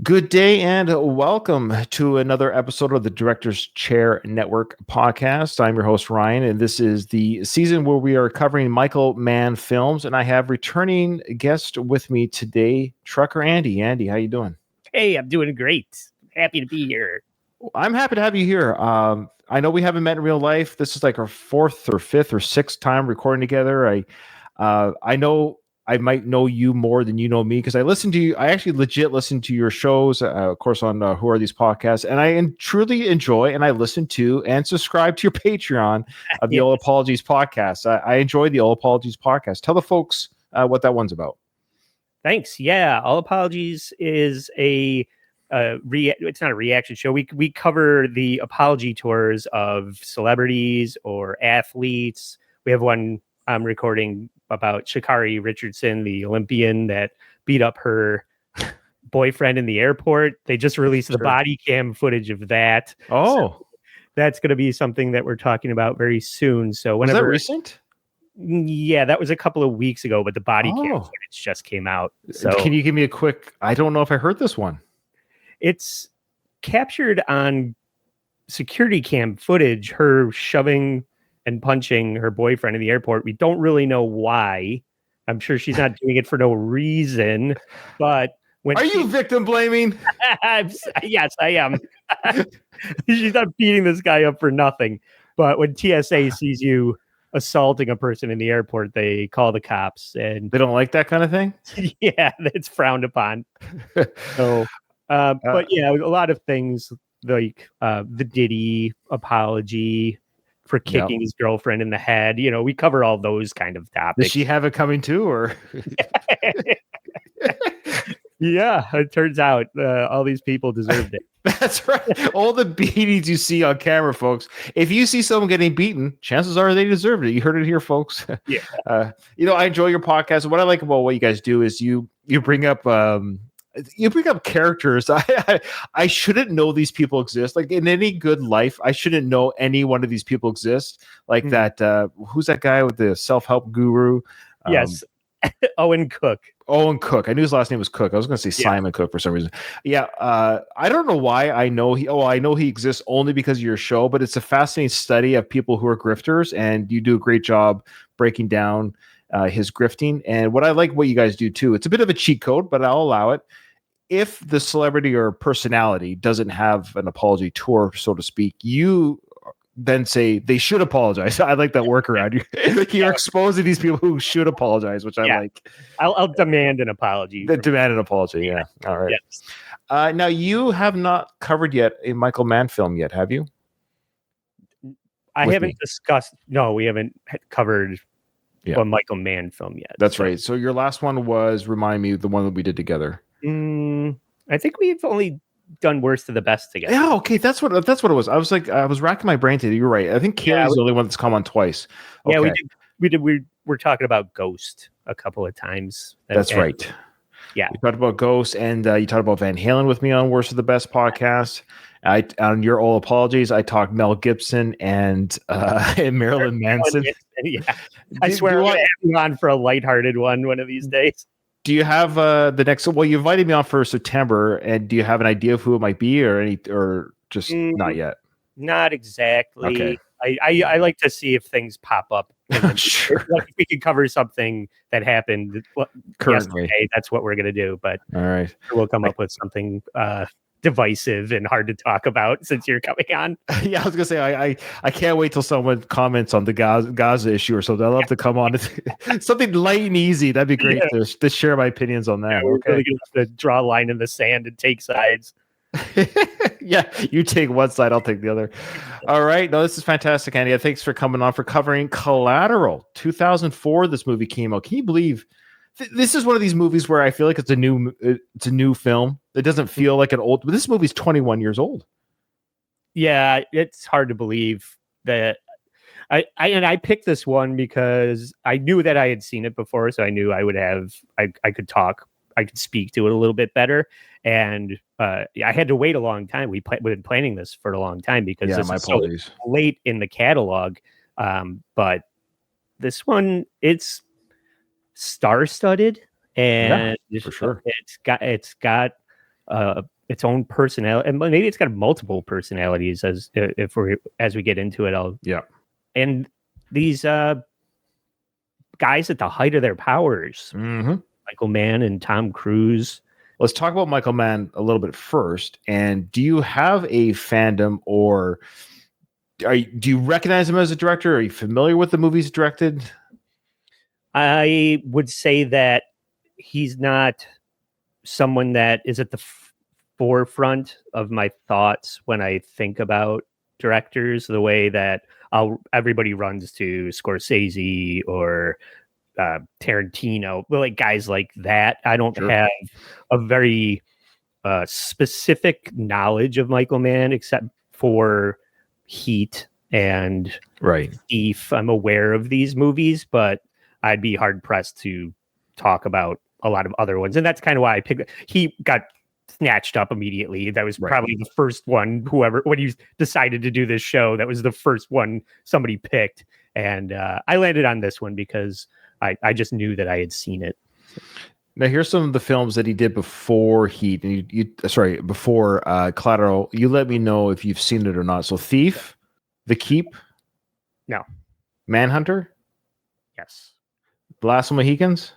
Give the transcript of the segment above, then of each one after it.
Good day and welcome to another episode of the Director's Chair Network podcast. I'm your host, Ryan, and this is the season where we are covering Michael Mann films, and I have returning guest with me today, Trucker Andy. Andy, how you doing? Hey, I'm doing great. Happy to be here. I'm happy to have you here. I know we haven't met in real life. This is like our fourth or fifth or sixth time recording together. I know I might know you more than you know me because I listen to you. I actually legit listen to your shows, of course, on Who Are These Podcasts, and I truly enjoy and I listen to and subscribe to your Patreon of the Yes. All Apologies podcast. I enjoy the All Apologies podcast. Tell the folks what that one's about. Thanks. Yeah, All Apologies is it's not a reaction show. We cover the apology tours of celebrities or athletes. We have one I'm recording about Sha'Carri Richardson, the Olympian that beat up her boyfriend in the airport. They just released the body cam footage of that. Oh, so that's going to be something that we're talking about very soon. So whenever was that recent? Yeah, that was a couple of weeks ago, but the body cam footage just came out. So can you give me a quick? I don't know if I heard this one. It's captured on security cam footage, her shoving and punching her boyfriend in the airport. We don't really know why. I'm sure she's not doing it for no reason, but Are you victim blaming? Yes, I am. She's not beating this guy up for nothing. But when TSA sees you assaulting a person in the airport, they call the cops, and they don't like that kind of thing. Yeah, it's frowned upon. So, but yeah, a lot of things like the Diddy apology for kicking his girlfriend in the head. You know, we cover all those kind of topics. Does she have it coming too, or? Yeah, it turns out all these people deserved it. That's right. All the beatings you see on camera, folks. If you see someone getting beaten, chances are they deserved it. You heard it here, folks. Yeah. I enjoy your podcast. What I like about what you guys do is you bring up characters. I shouldn't know these people exist. Like in any good life, I shouldn't know any one of these people exist. Like that. Who's that guy with the self-help guru? Yes. Owen Cook. I knew his last name was Cook. I was going to say Simon Cook for some reason. Yeah. I don't know why I know he exists only because of your show, but it's a fascinating study of people who are grifters, and you do a great job breaking down his grifting. And what I like what you guys do too, it's a bit of a cheat code, but I'll allow it. If the celebrity or personality doesn't have an apology tour, so to speak, you then say they should apologize. I like that workaround. You're exposing these people who should apologize, which I like. I'll demand an apology. Demand an apology. Yeah. All right. Yes. Now you have not covered yet a Michael Mann film yet, have you? I haven't discussed. No, we haven't covered a Michael Mann film yet. That's right. So your last one was, remind me, the one that we did together. I think we've only done Worst of the Best together. Yeah, okay, that's what it was. I was racking my brain today. You're right. I think Carrie's the only one that's come on twice. Okay. Yeah, we did. We were talking about Ghost a couple of times. That's right. Yeah, we talked about Ghost, and you talked about Van Halen with me on Worst of the Best podcast. On your All Apologies, I talked Mel Gibson and Marilyn Manson. Yeah, I swear I'll have you on for a lighthearted one of these days. Do you have the next? Well, you invited me on for September, and do you have an idea of who it might be, or just not yet? Not exactly. Okay. I like to see if things pop up. Sure. Like if we could cover something that happened currently, yesterday, that's what we're going to do. But all right, we'll come up with something divisive and hard to talk about since you're coming on. Yeah, I was gonna say I can't wait till someone comments on the Gaza issue or something. I'd love to come on something light and easy. That'd be great to share my opinions on that. Yeah, we're really gonna have to draw a line in the sand and take sides. Yeah, you take one side, I'll take the other. All right, no, this is fantastic, Andy. Thanks for coming on, for covering Collateral. 2004, this movie came out. Can you believe? This is one of these movies where I feel like it's a new film. It doesn't feel like an old, but this movie's 21 years old. Yeah, it's hard to believe that. I picked this one because I knew that I had seen it before, so I knew I would have I could speak to it a little bit better. And I had to wait a long time. We've been planning this for a long time because this is so late in the catalog. But this one, it's star-studded, and for sure. it's got its own personality, and maybe it's got multiple personalities as we get into it. And these guys at the height of their powers, Michael Mann and Tom Cruise. Let's talk about Michael Mann a little bit first. And do you have a fandom, or do you recognize him as a director? Are you familiar with the movies directed? I would say that he's not someone that is at the forefront of my thoughts when I think about directors, the way that everybody runs to Scorsese or Tarantino, like guys like that. I don't have a very specific knowledge of Michael Mann, except for Heat and Thief. I'm aware of these movies, but I'd be hard pressed to talk about a lot of other ones. And that's kind of why I picked. He got snatched up immediately. That was probably the first one, when he decided to do this show, that was the first one somebody picked. And I landed on this one because I just knew that I had seen it. Now, here's some of the films that he did before Heat, and before Collateral. You let me know if you've seen it or not. So, Thief, The Keep, no. Manhunter, yes. The Last of the Mohicans,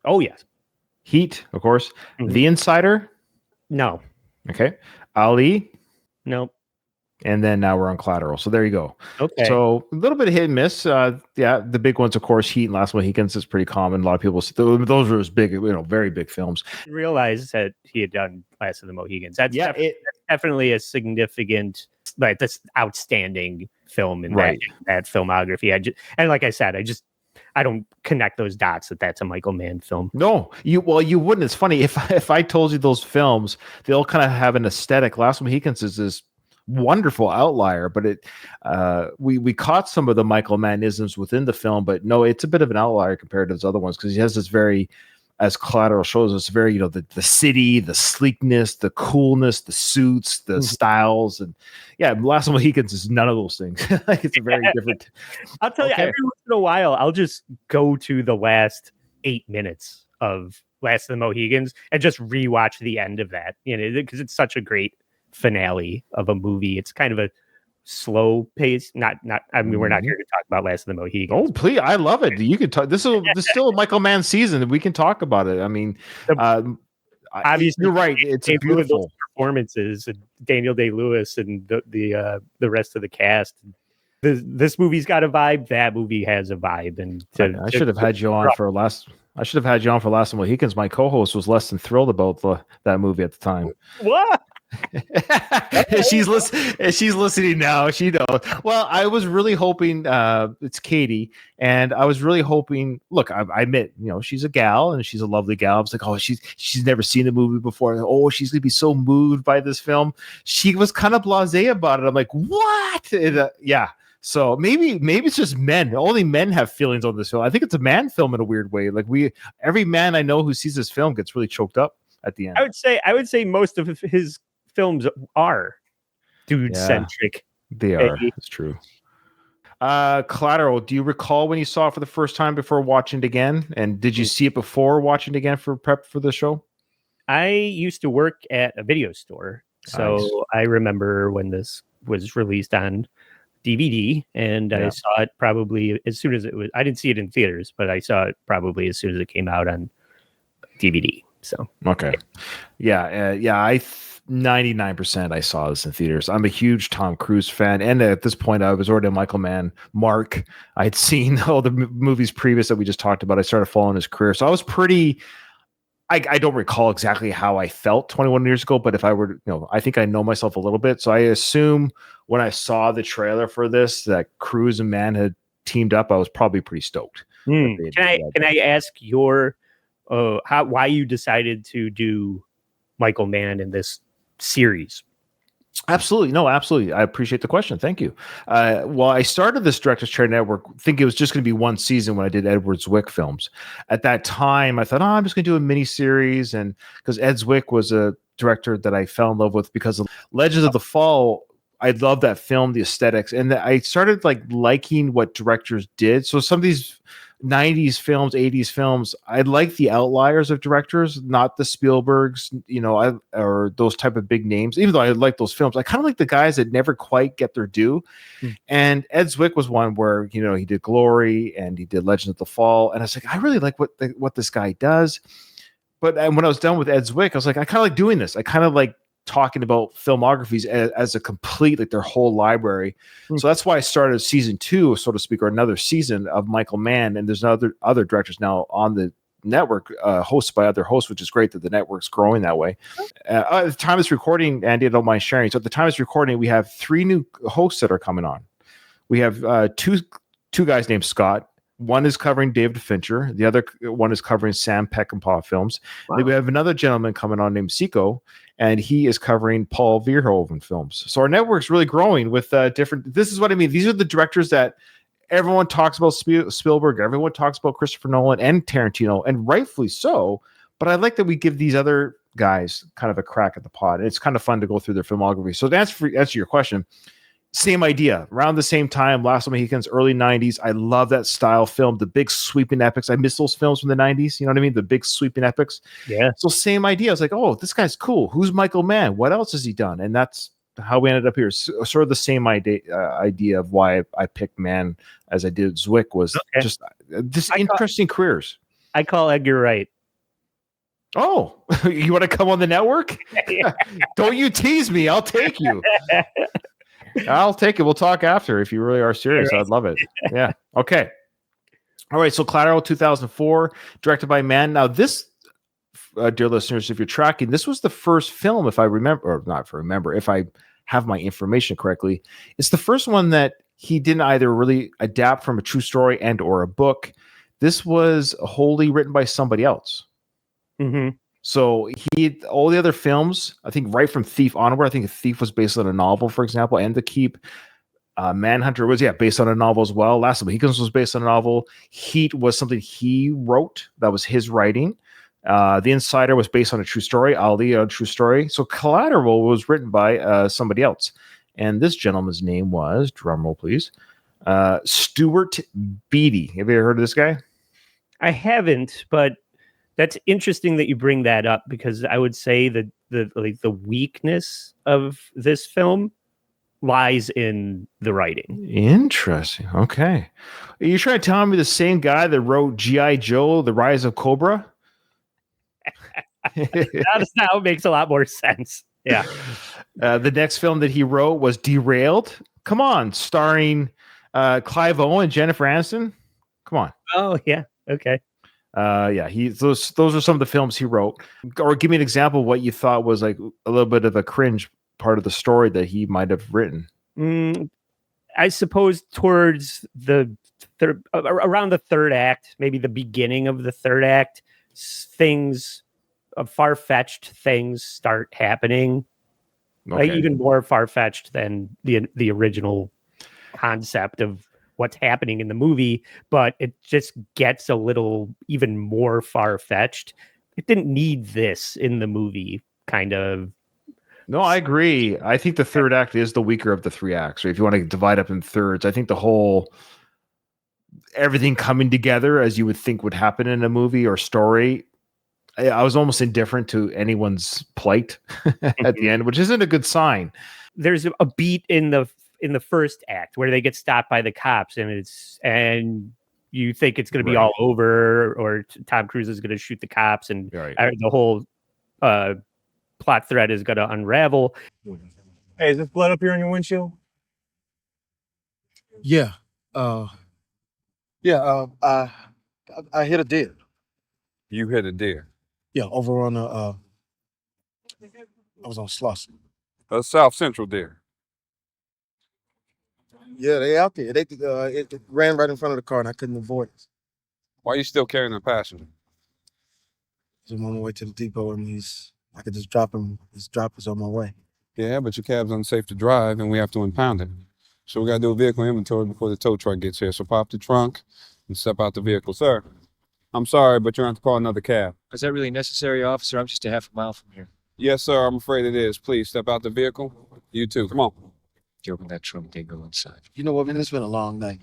oh yes. Heat, of course, The Insider, no. Okay, Ali, nope. And then now we're on Collateral. So there you go. Okay. So a little bit of hit and miss. The big ones, of course, Heat and Last Mohicans is pretty common. A lot of people, those are his big, very big films. I didn't realize that he had done Last of the Mohicans. That's definitely a significant, like, this outstanding film in that filmography. And like I said, I don't connect those dots that's a Michael Mann film. No, you wouldn't. It's funny if I told you those films, they all kind of have an aesthetic. Last Mohicans is this wonderful outlier, but we caught some of the Michael Mann-isms within the film, but no, it's a bit of an outlier compared to those other ones, because he has this very, as Collateral shows us, very, the city, the sleekness, the coolness, the suits, the styles, and Last of Mohicans is none of those things. Like, it's a very different. I'll tell you, every once in a while, I'll just go to the last 8 minutes of Last of the Mohicans and just rewatch the end of that, because it's such a great finale of a movie. It's kind of a slow pace. Not. I mean, we're not here to talk about Last of the Mohicans. Oh, please! I love it. You can talk. This is still a Michael Mann season. We can talk about it. I mean, obviously, you're right. It's beautiful performances. Daniel Day-Lewis and the rest of the cast. This movie's got a vibe. That movie has a vibe. And I should have had you on for Last of the Mohicans. My co-host was less than thrilled about that movie at the time. What? She's listening now. She knows. Well, I was really hoping, it's Katie, and I was really hoping, look, I admit, she's a gal and she's a lovely gal. I was like, oh, she's never seen the movie before. Oh, she's gonna be so moved by this film. She was kind of blasé about it. I'm like, what? And, so maybe it's just men. Only men have feelings on this film. I think it's a man film in a weird way. Like, every man I know who sees this film gets really choked up at the end. I would say most of his films are dude-centric. They are. It's true. Collateral, do you recall when you saw it for the first time before watching it again? And did you see it before watching it again for prep for the show? I used to work at a video store. So nice. I remember when this was released on DVD, and I saw it probably as soon as it was. I didn't see it in theaters, but I saw it probably as soon as it came out on DVD. So okay, 99% I saw this in theaters. I'm a huge Tom Cruise fan, and at this point I was already a Michael Mann mark. I'd seen all the movies previous that we just talked about. I started following his career, so I was pretty. I don't recall exactly how I felt 21 years ago, but if I were, I think I know myself a little bit. So I assume when I saw the trailer for this that Cruise and Mann had teamed up, I was probably pretty stoked. Can I ask your why you decided to do Michael Mann in this series? Absolutely. No, absolutely. I appreciate the question. Thank you. Well, I started this Director's Chair Network thinking it was just going to be one season when I did Edward Zwick films. At that time, I thought, I'm just going to do a mini series. And because Ed Zwick was a director that I fell in love with because of Legends of the Fall I love that film, the aesthetics, and I started like liking what directors did. So some of these 90s films, 80s films, I like the outliers of directors, not the Spielbergs, or those type of big names. Even though I like those films, I kind of like the guys that never quite get their due. And Ed Zwick was one where, he did Glory and he did Legend of the Fall. And I was like, I really like what this guy does. But when I was done with Ed Zwick, I was like, I kind of like doing this. I kind of like talking about filmographies as a complete, like their whole library. So that's why I started season 2, so to speak, or another season of Michael Mann. And there's other directors now on the network, hosted by other hosts, which is great that the network's growing that way. At the time of this recording, Andy, I don't mind sharing. So at the time of this recording, we have 3 new hosts that are coming on. We have two guys named Scott. One is covering David Fincher. The other one is covering Sam Peckinpah films. Wow. Then we have another gentleman coming on named Seiko, and he is covering Paul Verhoeven films. So our network's really growing with different. This is what I mean. These are the directors that everyone talks about. Spielberg. Everyone talks about Christopher Nolan and Tarantino, and rightfully so. But I like that we give these other guys kind of a crack at the pot. It's kind of fun to go through their filmography. So to answer your question. Same idea. Around the same time, Last of the Mohicans, early 90s. I love that style film, the big sweeping epics. I miss those films from the 90s. You know what I mean? The big sweeping epics. Yeah. So same idea. I was like, oh, this guy's cool. Who's Michael Mann? What else has he done? And that's how we ended up here. So, sort of the same idea of why I picked Mann as I did Zwick was just interesting careers. I call Edgar Wright. Oh, you want to come on the network? Don't you tease me. I'll take you. I'll take it. We'll talk after if you really are serious. I'd love it. Yeah. Okay. All right. So Collateral 2004, directed by Mann. Now this, dear listeners, if you're tracking, this was the first film, if I remember, or not if I remember, if I have my information correctly, it's the first one that he didn't either really adapt from a true story and or a book. This was wholly written by somebody else. Mm-hmm. So all the other films, I think right from Thief onward, I think Thief was based on a novel, for example, and The Keep. Manhunter was, based on a novel as well. Last of the Mohicans was based on a novel. Heat was something he wrote. That was his writing. The Insider was based on a true story. Ali, a true story. So Collateral was written by somebody else. And this gentleman's name was, drumroll please, Stuart Beattie. Have you ever heard of this guy? I haven't, but that's interesting that you bring that up, because I would say that the weakness of this film lies in the writing. Interesting. Okay. Are you trying to tell me the same guy that wrote G.I. Joe, The Rise of Cobra? Now it makes a lot more sense. Yeah. The next film that he wrote was Derailed. Come on, starring Clive Owen and Jennifer Aniston. Come on. Oh, yeah. Okay. Those are some of the films he wrote. Or give me an example of what you thought was like a little bit of a cringe part of the story that he might have written. I suppose towards around the third act, maybe the beginning of the third act, things, far-fetched things start happening. Okay. Like even more far-fetched than the original concept of what's happening in the movie, but it just gets a little even more far-fetched. It didn't need this in the movie, kind of. No, I agree. I think the third act is the weaker of the 3 acts. Or if you want to divide up in thirds, I think the whole everything coming together as you would think would happen in a movie or story, I was almost indifferent to anyone's plight at the end, which isn't a good sign. There's a beat in the first act where they get stopped by the cops, and you think it's going to be all over, or Tom Cruise is going to shoot the cops, and the whole plot thread is going to unravel. Hey, is this blood up here on your windshield? Yeah. I hit a deer. You hit a deer? Yeah, over on I was on Slauson. A South Central deer. Yeah, they out there. It ran right in front of the car, and I couldn't avoid it. Why are you still carrying a passenger? I'm on my way to the depot, and I could just drop him. His drop is on my way. Yeah, but your cab's unsafe to drive, and we have to impound it. So we got to do a vehicle inventory before the tow truck gets here. So pop the trunk and step out the vehicle. Sir, I'm sorry, but you're going to have to call another cab. Is that really necessary, officer? I'm just a half a mile from here. Yes, sir. I'm afraid it is. Please step out the vehicle. You too. Come on. You open that trunk, they go inside. You know what, man? It's been a long night.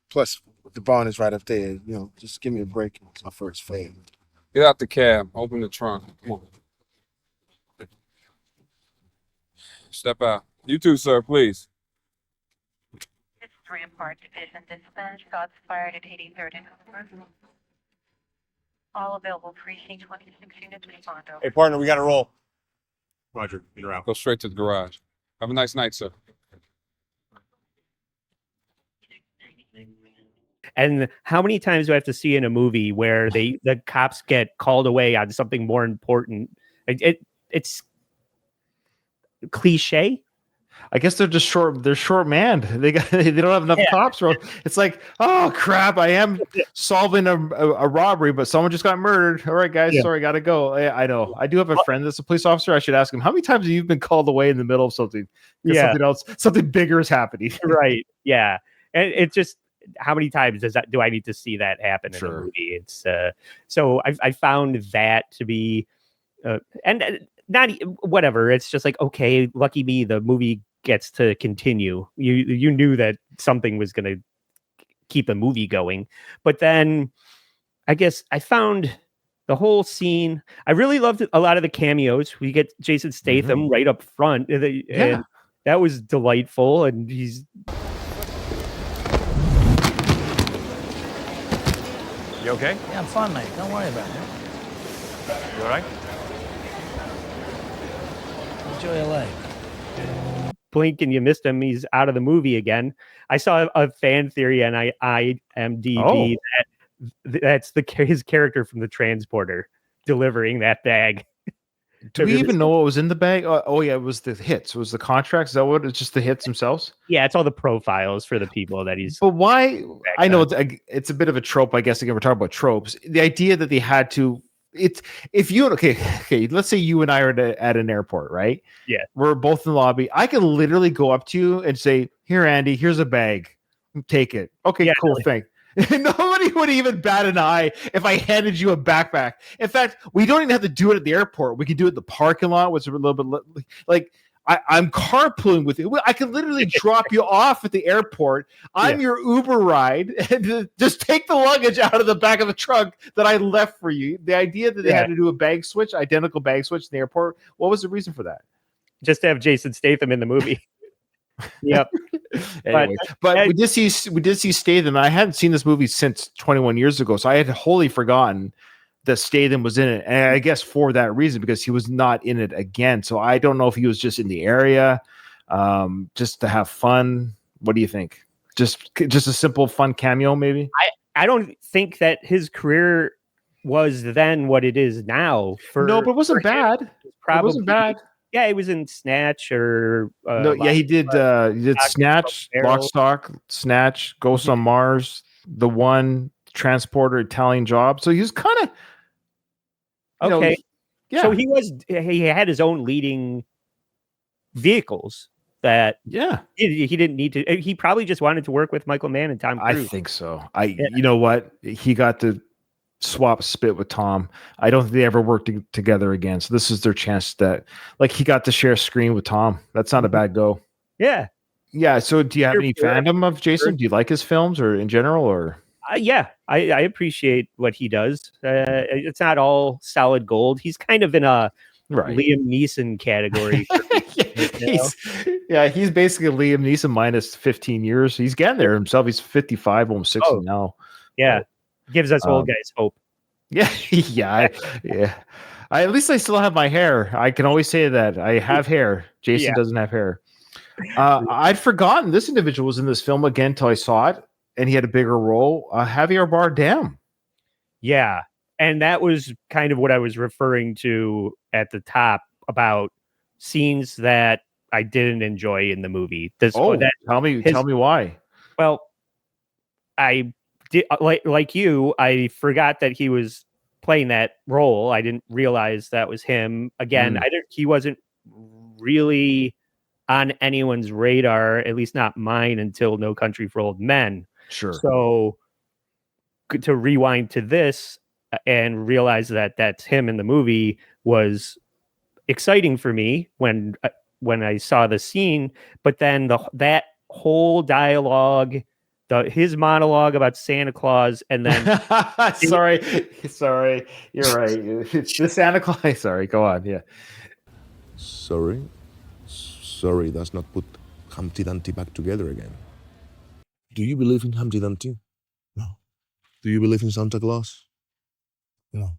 Plus, the barn is right up there. You know, just give me a break. It's my first fade. Get out the cab. Open the trunk. Come on. Step out. You too, sir, please. This is Rampart Division. Dispatch got fired at 83rd and Hoover. All available precinct 26 units respond over. Hey, partner, we got to roll. Roger, in or out. Go straight to the garage. Have a nice night, sir. And how many times do I have to see in a movie where the cops get called away on something more important? It's cliche. I guess they're just short. They're short manned. They don't have enough cops. It's like, oh crap! I am solving a robbery, but someone just got murdered. All right, guys, sorry, gotta go. I know. I do have a friend that's a police officer. I should ask him how many times have you been called away in the middle of something? Something bigger is happening. Right? Yeah, and it just how many times do I need to see that happen in a movie? It's so I found that to be and not whatever. It's just like, okay, lucky me, the movie gets to continue. You knew that something was going to keep a movie going, but then I guess I found the whole scene. I really loved a lot of the cameos. We get Jason Statham right up front, and that was delightful. And he's You okay? Yeah, I'm fine, mate. Don't worry about it. You all right? Enjoy your leg. blink and you missed him. He's out of the movie again. I saw a fan theory on IMDb that's his character from The Transporter delivering that bag. Do we even know what was in the bag? Oh yeah, it was the hits. It was the contracts. Is that what? It's just the hits themselves. Yeah, it's all the profiles for the people that he's. But why? I know it's a bit of a trope. I guess again we're talking about tropes. The idea that they had to. It's if you okay. Let's say you and I are at an airport, right? Yeah, we're both in the lobby. I can literally go up to you and say, "Here, Andy. Here's a bag. Take it." Okay, yeah, cool. Thanks. Nobody would even bat an eye if I handed you a backpack. In fact, we don't even have to do it at the airport. We can do it in the parking lot, which is a little bit like I'm carpooling with you. I can literally drop you off at the airport. I'm your Uber ride, and just take the luggage out of the back of the trunk that I left for you. The idea that they had to do a bag switch, identical bag switch in the airport. What was the reason for that? Just to have Jason Statham in the movie. Yep. Anyway, but we did see Statham. I hadn't seen this movie since 21 years ago, so I had wholly forgotten that Statham was in it, and I guess for that reason, because he was not in it again. So I don't know if he was just in the area, just to have fun. What do you think? Just a simple fun cameo, maybe. I don't think that his career was then what it is now. No, but it wasn't bad. Probably, it wasn't bad. Yeah, he was in Snatch or he did Snatch, Lock, Stock, Snatch, Ghost on Mars, The One, Transporter, Italian Job. So he was kind of okay. So he had his own leading vehicles that he didn't need to. He probably just wanted to work with Michael Mann and Tom Cruise. I think so. You know what? He got to swap spit with Tom. I don't think they ever worked together again. So this is their chance that he got to share screen with Tom. That's not a bad go. Yeah. Yeah. So do you have any fandom of Jason? Do you like his films or in general or? Yeah, I appreciate what he does. It's not all solid gold. He's kind of in a Liam Neeson category. He's basically Liam Neeson minus 15 years. He's getting there himself. He's 55, almost 60 now. Yeah. Gives us old guys hope. Yeah, at least I still have my hair. I can always say that I have hair. Jason doesn't have hair. I'd forgotten this individual was in this film again until I saw it, and he had a bigger role. Javier Bardem. Yeah, and that was kind of what I was referring to at the top about scenes that I didn't enjoy in the movie. Tell me why. Well, I did like you. I forgot that he was playing that role. I didn't realize that was him. Again, he wasn't really on anyone's radar, at least not mine, until No Country for Old Men. Sure. So to rewind to this and realize that that's him in the movie was exciting for me when when I saw the scene, but then that whole dialogue, his monologue about Santa Claus, and then sorry, you're right. It's the Santa Claus. Sorry, go on. Yeah. Sorry does not put Humpty Dumpty back together again. Do you believe in Humpty Dumpty? No. Do you believe in Santa Claus? No.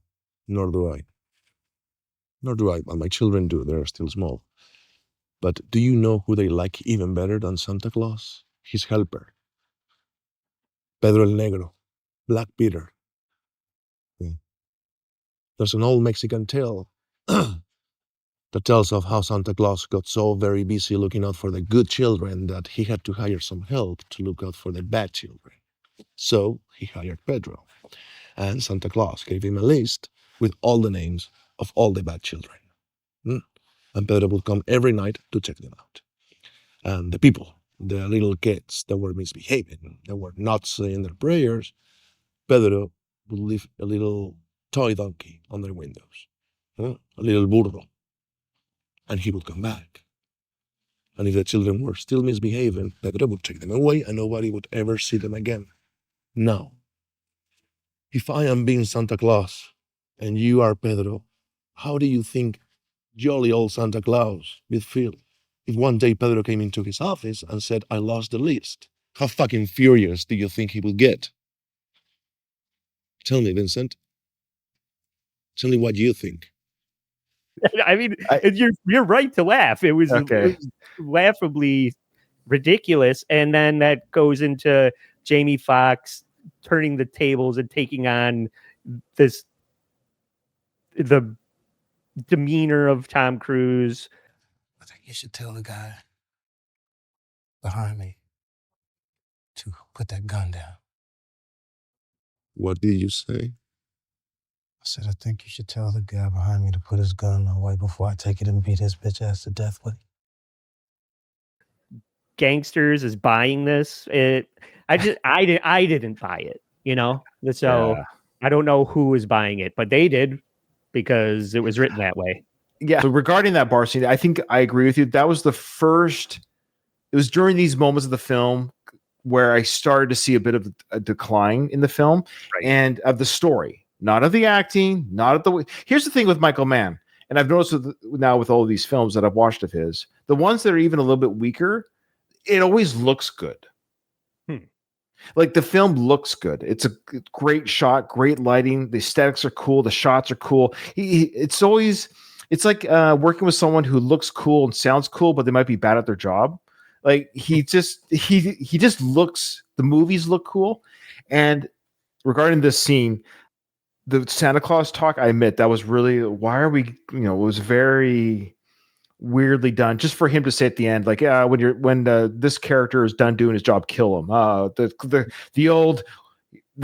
Nor do I. Well, my children do. They're still small. But do you know who they like even better than Santa Claus? His helper. Pedro el Negro. Black Peter. Yeah. There's an old Mexican tale that tells of how Santa Claus got so very busy looking out for the good children that he had to hire some help to look out for the bad children. So he hired Pedro, and Santa Claus gave him a list with all the names of all the bad children. And Pedro would come every night to check them out. And the people, the little kids that were misbehaving, that were not saying their prayers, Pedro would leave a little toy donkey on their windows, a little burro. And he would come back. And if the children were still misbehaving, Pedro would take them away and nobody would ever see them again. Now, if I am being Santa Claus and you are Pedro, how do you think jolly old Santa Claus would feel if one day Pedro came into his office and said, I lost the list? How fucking furious do you think he would get? Tell me, Vincent. Tell me what you think. I mean, you're right to laugh. It was laughably ridiculous, and then that goes into Jamie Foxx turning the tables and taking on the demeanor of Tom Cruise. I think you should tell the guy behind me to put that gun down. What did you say? I said, I think you should tell the guy behind me to put his gun away before I take it and beat his bitch ass to death with it. Gangsters is buying this. I didn't buy it, So I don't know who is buying it, but they did because it was written that way. Yeah. So regarding that bar scene, I think I agree with you. That was the first. It was during these moments of the film where I started to see a bit of a decline in the film and of the story. Not of the acting, not of the. Here's the thing with Michael Mann, and I've noticed now with all of these films that I've watched of his, the ones that are even a little bit weaker, it always looks good. Like the film looks good. It's a great shot, great lighting. The aesthetics are cool. The shots are cool. It's like working with someone who looks cool and sounds cool, but they might be bad at their job. Like he just looks. The movies look cool, and regarding this scene. The Santa Claus talk, I admit, that was really, why are we, it was very weirdly done just for him to say at the end, like, when this character is done doing his job, kill him. The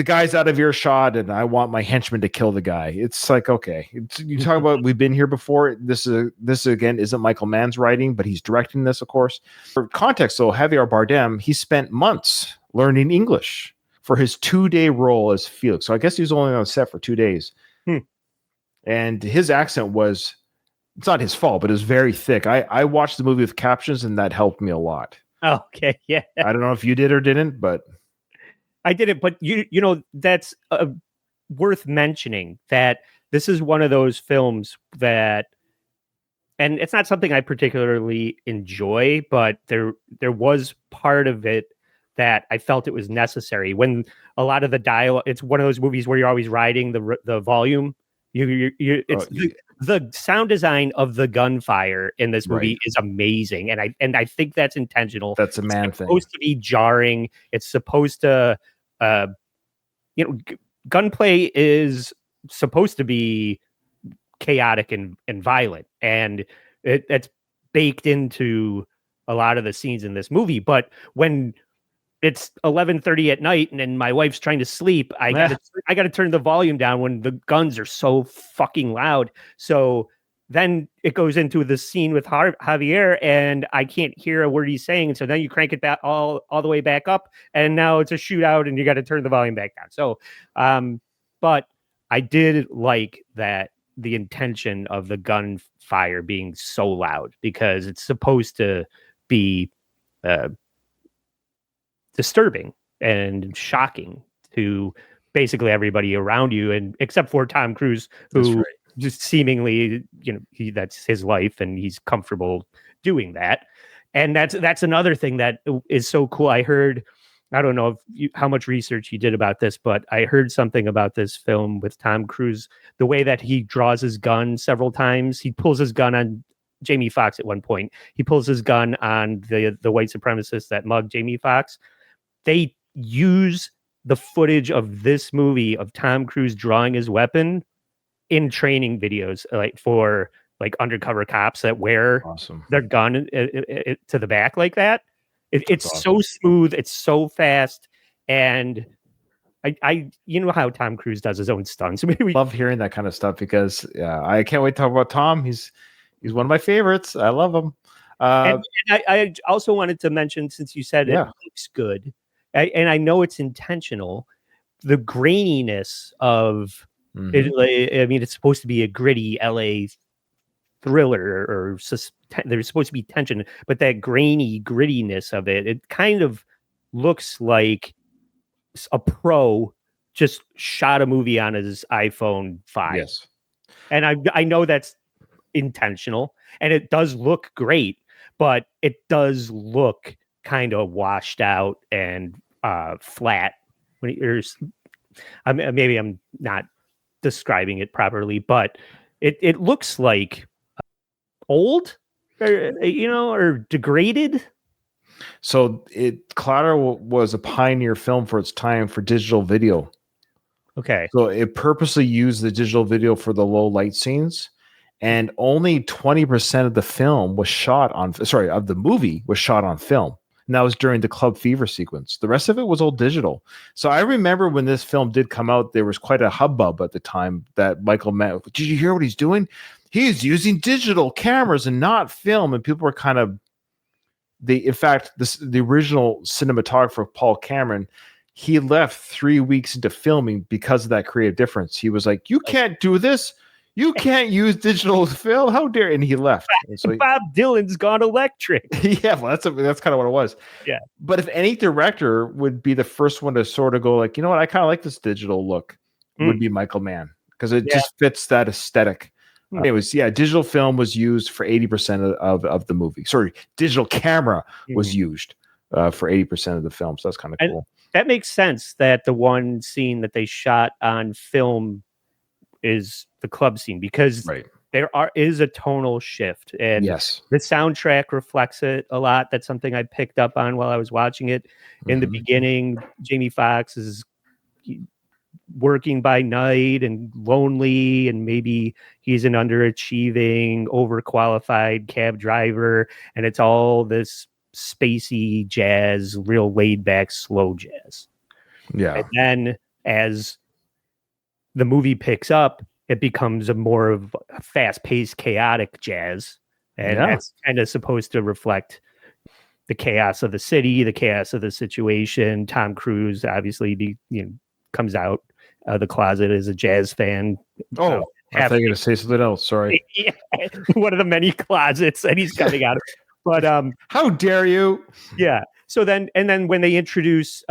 guy's out of earshot and I want my henchman to kill the guy. It's like, okay, you talk about, we've been here before. This again, isn't Michael Mann's writing, but he's directing this, of course. For context, though, Javier Bardem, he spent months learning English for his 2-day role as Felix. So I guess he was only on set for 2 days. And his accent it's not his fault, but it was very thick. I watched the movie with captions and that helped me a lot. Okay, yeah. I don't know if you did or didn't, but I didn't. But that's worth mentioning that this is one of those films that, and it's not something I particularly enjoy, but there was part of it that I felt it was necessary. When a lot of the dialogue, it's one of those movies where you're always riding the volume. The sound design of the gunfire in this movie is amazing, and I think that's intentional. That's a man thing. It's supposed to be jarring. It's supposed to, gunplay is supposed to be chaotic and violent, and it's baked into a lot of the scenes in this movie. But when it's 11:30 at night and my wife's trying to sleep, I got to turn the volume down when the guns are so fucking loud. So then it goes into the scene with Javier and I can't hear a word he's saying. So then you crank it back all the way back up and now it's a shootout and you got to turn the volume back down. So, but I did like that the intention of the gunfire being so loud, because it's supposed to be disturbing and shocking to basically everybody around you, and except for Tom Cruise, who just seemingly, that's his life and he's comfortable doing that. And that's another thing that is so cool. I heard, I don't know how much research you did about this, but I heard something about this film with Tom Cruise, the way that he draws his gun several times. He pulls his gun on Jamie Foxx at one point. He pulls his gun on the white supremacist that mugged Jamie Foxx. They use the footage of this movie of Tom Cruise drawing his weapon in training videos, like for like undercover cops that wear their gun to the back like that. It's awesome. So smooth, it's so fast, and I you know how Tom Cruise does his own stunts. We love hearing that kind of stuff, because I can't wait to talk about Tom. He's one of my favorites. I love him. And I also wanted to mention, since you said it looks good, and I know it's intentional, the graininess of it. I mean, it's supposed to be a gritty LA thriller, or there's supposed to be tension, but that grainy grittiness of it kind of looks like a pro just shot a movie on his iPhone 5. Yes. And I know that's intentional, and it does look great, but it does look kind of washed out and flat. Maybe I'm not describing it properly, but it looks like old, or degraded. So Collateral was a pioneer film for its time for digital video. Okay. So it purposely used the digital video for the low light scenes, and only 20% of the film was shot on, of the movie was shot on film. And that was during the Club Fever sequence. The rest of it was all digital. So I remember when this film did come out, there was quite a hubbub at the time that Michael Mann, did you hear what he's doing? He's using digital cameras and not film. And people were kind of, in fact, the original cinematographer, Paul Cameron, he left 3 weeks into filming because of that creative difference. He was like, you can't do this. You can't use digital film. How dare? And he left. And so Bob Dylan's gone electric. Yeah, well, that's kind of what it was. Yeah. But if any director would be the first one to sort of go like, you know what, I kind of like this digital look, would be Michael Mann, because it just fits that aesthetic. Anyways, digital film was used for 80% of the movie. Sorry, digital camera was used for 80% of the film. So that's kind of cool. That makes sense that the one scene that they shot on film is the club scene, because there is a tonal shift, and the soundtrack reflects it a lot. That's something I picked up on while I was watching it. In the beginning, Jamie Foxx is working by night and lonely, and maybe he's an underachieving, overqualified cab driver, and it's all this spacey jazz, real laid back, slow jazz. Yeah. And then as the movie picks up, it becomes a more of a fast-paced, chaotic jazz, and that's kind of supposed to reflect the chaos of the city, the chaos of the situation. Tom Cruise obviously comes out of the closet as a jazz fan. Oh, I thought you were going to say something else. Sorry. One of the many closets that he's coming out of. But how dare you? Yeah. So then when they introduce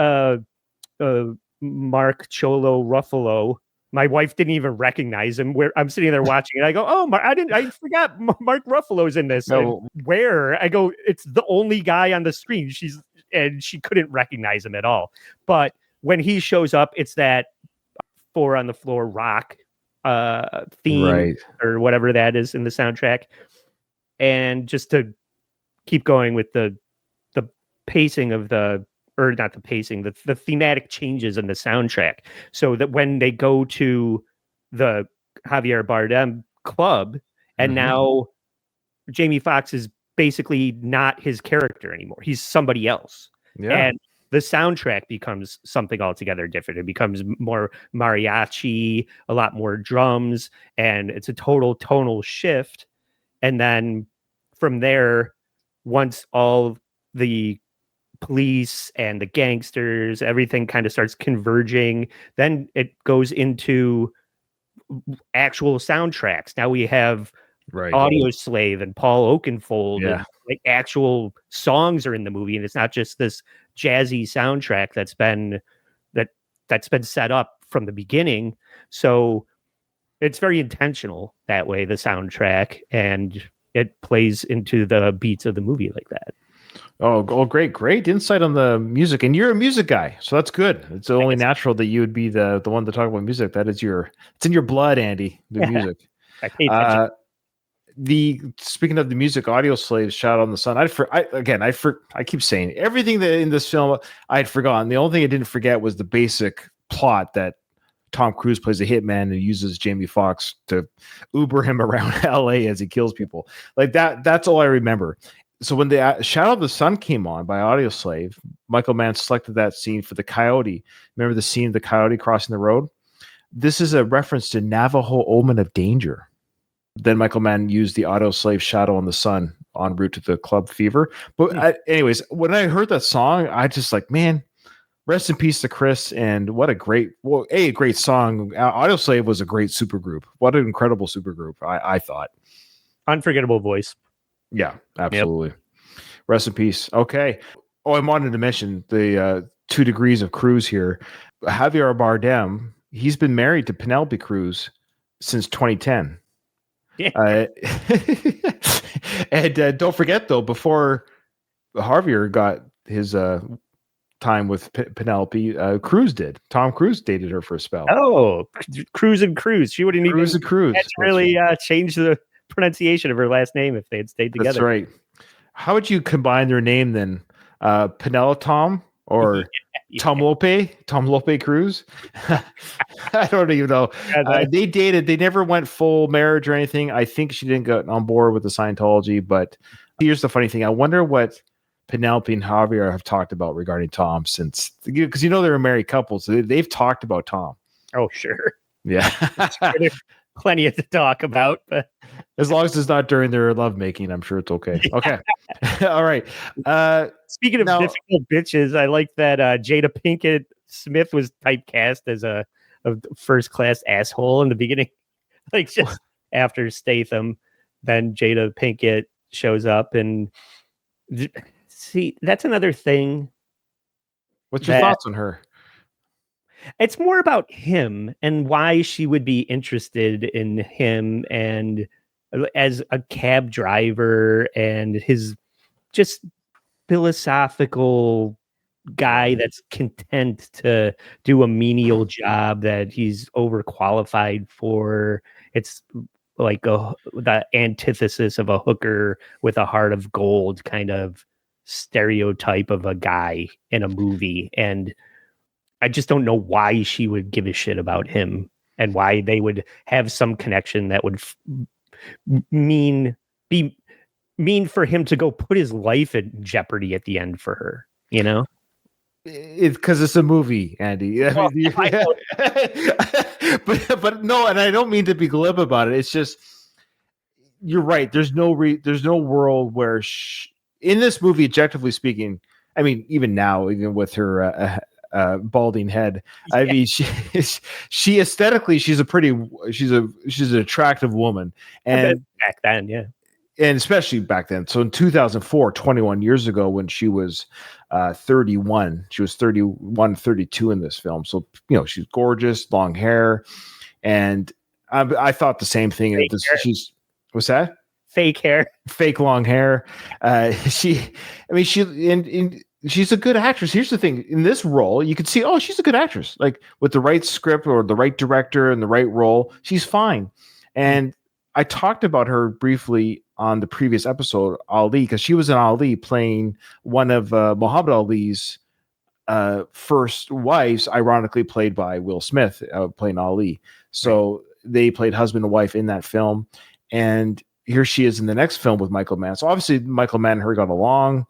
Mark Cholo Ruffalo, my wife didn't even recognize him. Where I'm sitting there watching it, I go, "Oh, I forgot Mark Ruffalo's in this." No. Where I go, it's the only guy on the screen. She couldn't recognize him at all. But when he shows up, it's that Four on the Floor rock theme or whatever that is in the soundtrack. And just to keep going with the pacing of the thematic changes in the soundtrack, so that when they go to the Javier Bardem club, and now Jamie Foxx is basically not his character anymore. He's somebody else. And the soundtrack becomes something altogether different. It becomes more mariachi, a lot more drums, and it's a total tonal shift. And then from there, once all the police and the gangsters, everything kind of starts converging, then it goes into actual soundtracks. Now we have Right. Audio Slave and Paul Oakenfold, Yeah. and like actual songs are in the movie, and it's not just this jazzy soundtrack that's been set up from the beginning. So it's very intentional that way, the soundtrack, and it plays into the beats of the movie like that. Oh, great insight on the music, and you're a music guy, so that's good. It's only natural that you would be the one to talk about music. It's in your blood, Andy. The music. I pay attention. Speaking of the music, Audio Slave, Shout on the Sun. I keep saying everything that in this film I had forgotten. The only thing I didn't forget was the basic plot that Tom Cruise plays a hitman and uses Jamie Foxx to Uber him around LA as he kills people. Like that. That's all I remember. So when the Shadow of the Sun came on by Audio Slave, Michael Mann selected that scene for the coyote. Remember the scene of the coyote crossing the road? This is a reference to Navajo Omen of Danger. Then Michael Mann used the Audio Slave Shadow on the Sun en route to the Club Fever. But anyways, when I heard that song, I just like, man, rest in peace to Chris. And what a great song. Audio Slave was a great supergroup. What an incredible supergroup, I thought. Unforgettable voice. Yeah, absolutely. Yep. Rest in peace. Okay. Oh, I wanted to mention the 2 degrees of Cruz here. Javier Bardem, he's been married to Penelope Cruz since 2010. Yeah. And don't forget, though, before Javier got his time with Penelope, Cruz did. Tom Cruise dated her for a spell. Oh, Cruz and Cruz. She wouldn't Cruz even and Cruz. had to really change the pronunciation of her last name if they had stayed together. That's right. How would you combine their name then? Penelope or Tom Lope Cruz? I don't even know. They dated. They never went full marriage or anything. I think she didn't get on board with the Scientology. But here's the funny thing. I wonder what Penelope and Javier have talked about regarding Tom since, because they're a married couple, so they've talked about Tom. Oh, sure. Yeah. There's plenty to talk about, but as long as it's not during their lovemaking, I'm sure it's okay. Okay. All right. Speaking of difficult bitches, I like that Jada Pinkett Smith was typecast as a first-class asshole in the beginning. Like just after Statham, then Jada Pinkett shows up, and see, that's another thing. What's your thoughts on her? It's more about him and why she would be interested in him, and as a cab driver, and his just philosophical guy that's content to do a menial job that he's overqualified for. It's like the antithesis of a hooker with a heart of gold kind of stereotype of a guy in a movie. And I just don't know why she would give a shit about him and why they would have some connection that would mean for him to go put his life in jeopardy at the end for her, It's because it's a movie, Andy. I mean, but no, and I don't mean to be glib about it. It's just, you're right. There's no world where in this movie, objectively speaking, I mean, even now, even with her balding head, I mean, she aesthetically, she's an attractive woman, and back then, yeah. And especially back then. So in 2004, 21 years ago, when she was 31, she was 31, 32 in this film. So, she's gorgeous, long hair. And I thought the same thing. What's that? Fake hair. Fake long hair. She's a good actress. Here's the thing. In this role, you could see, she's a good actress. Like with the right script or the right director and the right role, she's fine. And I talked about her briefly on the previous episode, Ali, because she was in Ali playing one of Muhammad Ali's first wives, ironically played by Will Smith, playing Ali. So they played husband and wife in that film. And here she is in the next film with Michael Mann. So obviously Michael Mann and her got along.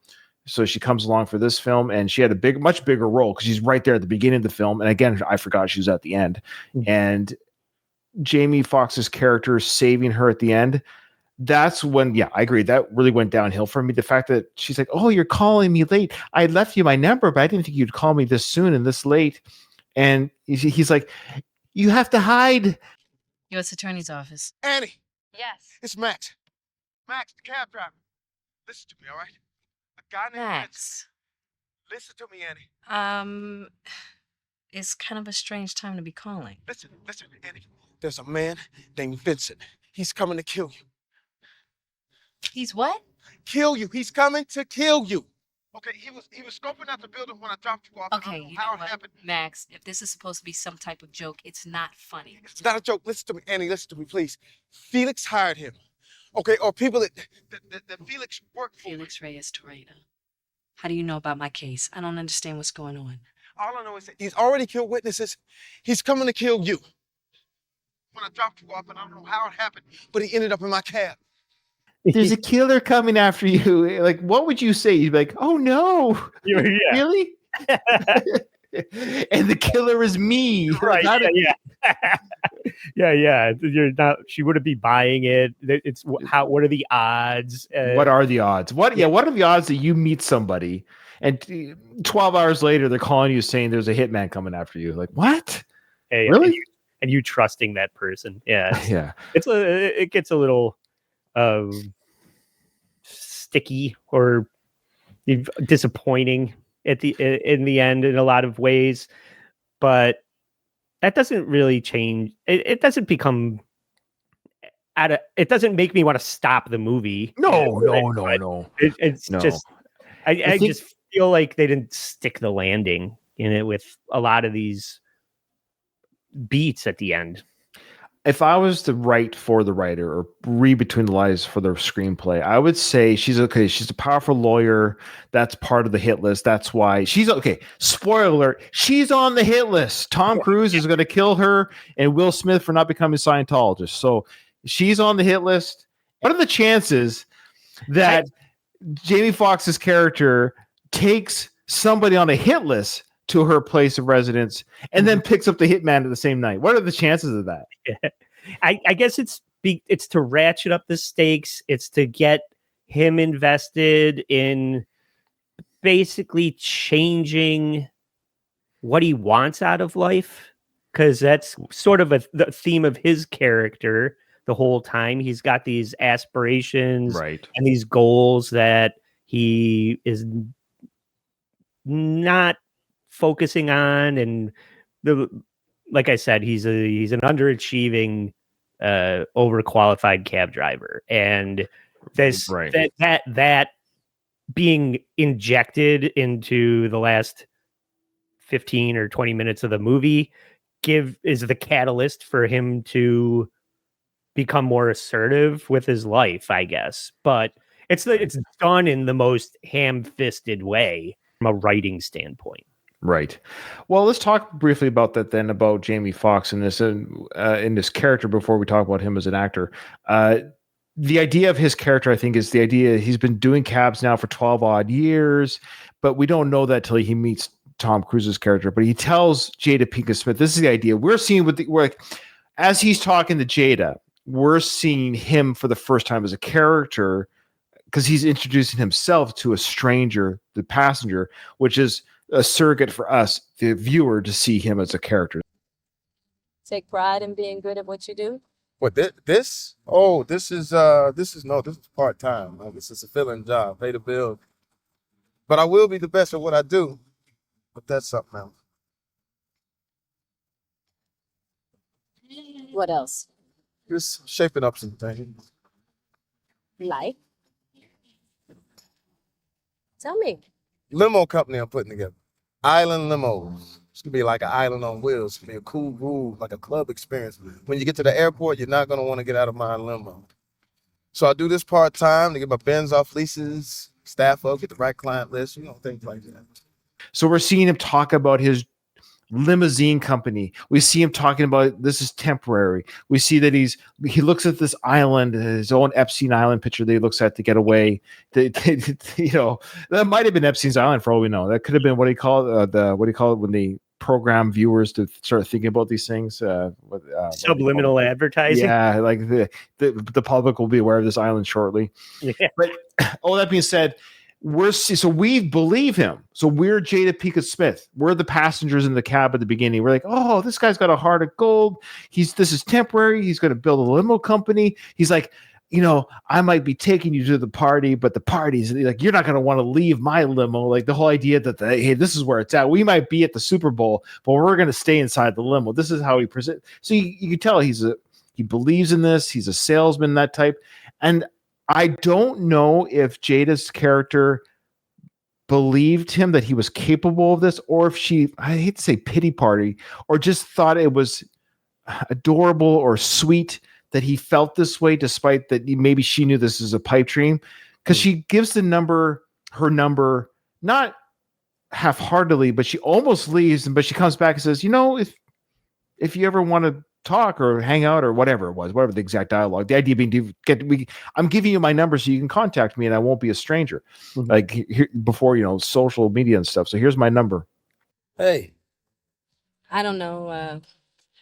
So she comes along for this film, and she had a much bigger role because she's right there at the beginning of the film. And again, I forgot she was at the end. Mm-hmm. And Jamie Foxx's character saving her at the end, that's when, I agree, that really went downhill for me. The fact that she's like, "Oh, you're calling me late. I left you my number, but I didn't think you'd call me this soon and this late." And he's like, "You have to hide U.S. Attorney's Office. Annie, Yes. it's Max. Max, the cab driver. Listen to me, all right? A guy named Max. Vincent. Listen to me, Annie. It's kind of a strange time to be calling. Listen, Annie. There's a man named Vincent. He's coming to kill you. He's what? Kill you. He's coming to kill you. Okay, he was scoping out the building when I dropped you off. Okay, I don't know you how know it what, happened. Max, if this is supposed to be some type of joke, it's not funny. It's not a joke. Listen to me, Annie. Listen to me, please. Felix hired him. Okay, or people that Felix worked for. Felix Reyes Torreda. How do you know about my case? I don't understand what's going on. All I know is that he's already killed witnesses. He's coming to kill you. When I dropped you off, and I don't know how it happened, but he ended up in my cab. There's a killer coming after you. Like, what would you say? You'd be like, oh no, Yeah. really? And the killer is me. Right. Like, Yeah. You're not. She wouldn't be buying it. It's how. What are the odds? what are the odds? What are the odds that you meet somebody and 12 hours later they're calling you saying there's a hitman coming after you? Like, what? Really? And you trusting that person? Yeah. Yeah. It gets a little sticky or disappointing in the end in a lot of ways, but that doesn't really change. It doesn't become it doesn't make me want to stop the movie. No. It's No. just I just feel like they didn't stick the landing in it with a lot of these beats at the end. If I was to write for the writer or read between the lines for the screenplay, I would say she's okay. She's a powerful lawyer. That's part of the hit list. That's why she's okay. Spoiler alert. She's on the hit list. Tom Cruise is going to kill her and Will Smith for not becoming a Scientologist. So she's on the hit list. What are the chances that Jamie Foxx's character takes somebody on a hit list to her place of residence and then picks up the hitman at the same night? What are the chances of that? I guess it's to ratchet up the stakes. It's to get him invested in basically changing what he wants out of life, because that's sort of the theme of his character the whole time. He's got these aspirations, Right, and these goals that he is not focusing on, and like I said, he's an underachieving, overqualified cab driver, and that being injected into the last 15 or 20 minutes of the movie is the catalyst for him to become more assertive with his life, I guess. But it's done in the most ham-fisted way from a writing standpoint. Right. Well, let's talk briefly about that then, about Jamie Foxx in this character before we talk about him as an actor. The idea of his character, I think, is the idea he's been doing cabs now for 12 odd years, but we don't know that till he meets Tom Cruise's character. But he tells Jada Pinkett Smith, this is the idea. We're seeing as he's talking to Jada, we're seeing him for the first time as a character because he's introducing himself to a stranger, the passenger, which is a surrogate for us, the viewer, to see him as a character. Take pride in being good at what you do? What this? Oh, this is part-time. This is a filling job, pay the bill. But I will be the best at what I do. But that's something else. What else? Just shaping up some things. Like? Tell me. Limo company I'm putting together. Island limos. It's gonna be like an island on wheels. It's gonna be a cool groove, like a club experience. When you get to the airport, you're not gonna want to get out of my limo. So I do this part-time to get my Benz off leases, staff up, get the right client list, things like that. So we're seeing him talk about his limousine company. We see him talking about this is temporary. We see that he looks at this island, his own Epstein Island picture that he looks at to get away. That might have been Epstein's Island for all we know. That could have been what do you call it when they program viewers to start thinking about these things? Subliminal advertising. Yeah, like the public will be aware of this island shortly. Yeah. But all that being said, so we believe him. So we're Jada Pinkett Smith. We're the passengers in the cab at the beginning. We're like, oh, this guy's got a heart of gold. This is temporary. He's going to build a limo company. He's like, I might be taking you to the party, but the party's like, you're not going to want to leave my limo. Like the whole idea that hey, this is where it's at. We might be at the Super Bowl, but we're going to stay inside the limo. This is how he presents. So you can tell he believes in this. He's a salesman, that type. And I don't know if Jada's character believed him that he was capable of this, or if I hate to say pity party, or just thought it was adorable or sweet that he felt this way, despite that maybe she knew this is a pipe dream. Because she gives her number, not half-heartedly, but she almost leaves, but she comes back and says, if you ever want to talk or hang out or whatever the exact dialogue, the idea being I'm giving you my number so you can contact me and I won't be a stranger. Mm-hmm. Like before, social media and stuff. So here's my number. Hey. I don't know,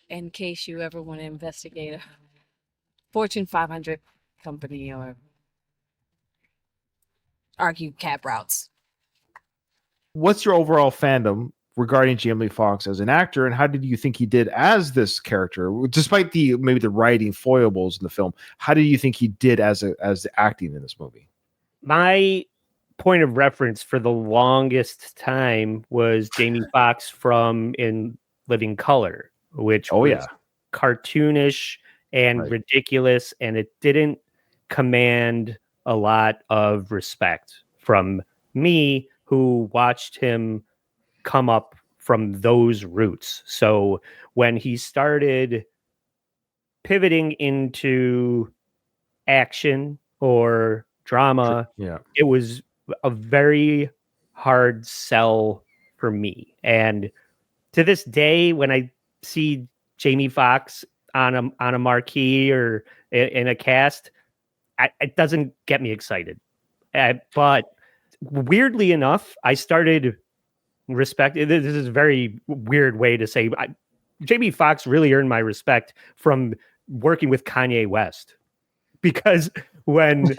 in case you ever want to investigate a Fortune 500 company or argue cab routes. What's your overall fandom regarding Jamie Foxx as an actor, and how did you think he did as this character, despite maybe the writing foibles in the film? How do you think he did as acting in this movie? My point of reference for the longest time was Jamie Foxx from In Living Color, which was cartoonish and ridiculous, and it didn't command a lot of respect from me, who watched him come up from those roots. So when he started pivoting into action or drama, it was a very hard sell for me. And to this day, when I see Jamie Foxx on a marquee or in a cast, it doesn't get me excited. But weirdly enough, I started respect. This is a very weird way to say. Jamie Foxx really earned my respect from working with Kanye West, because when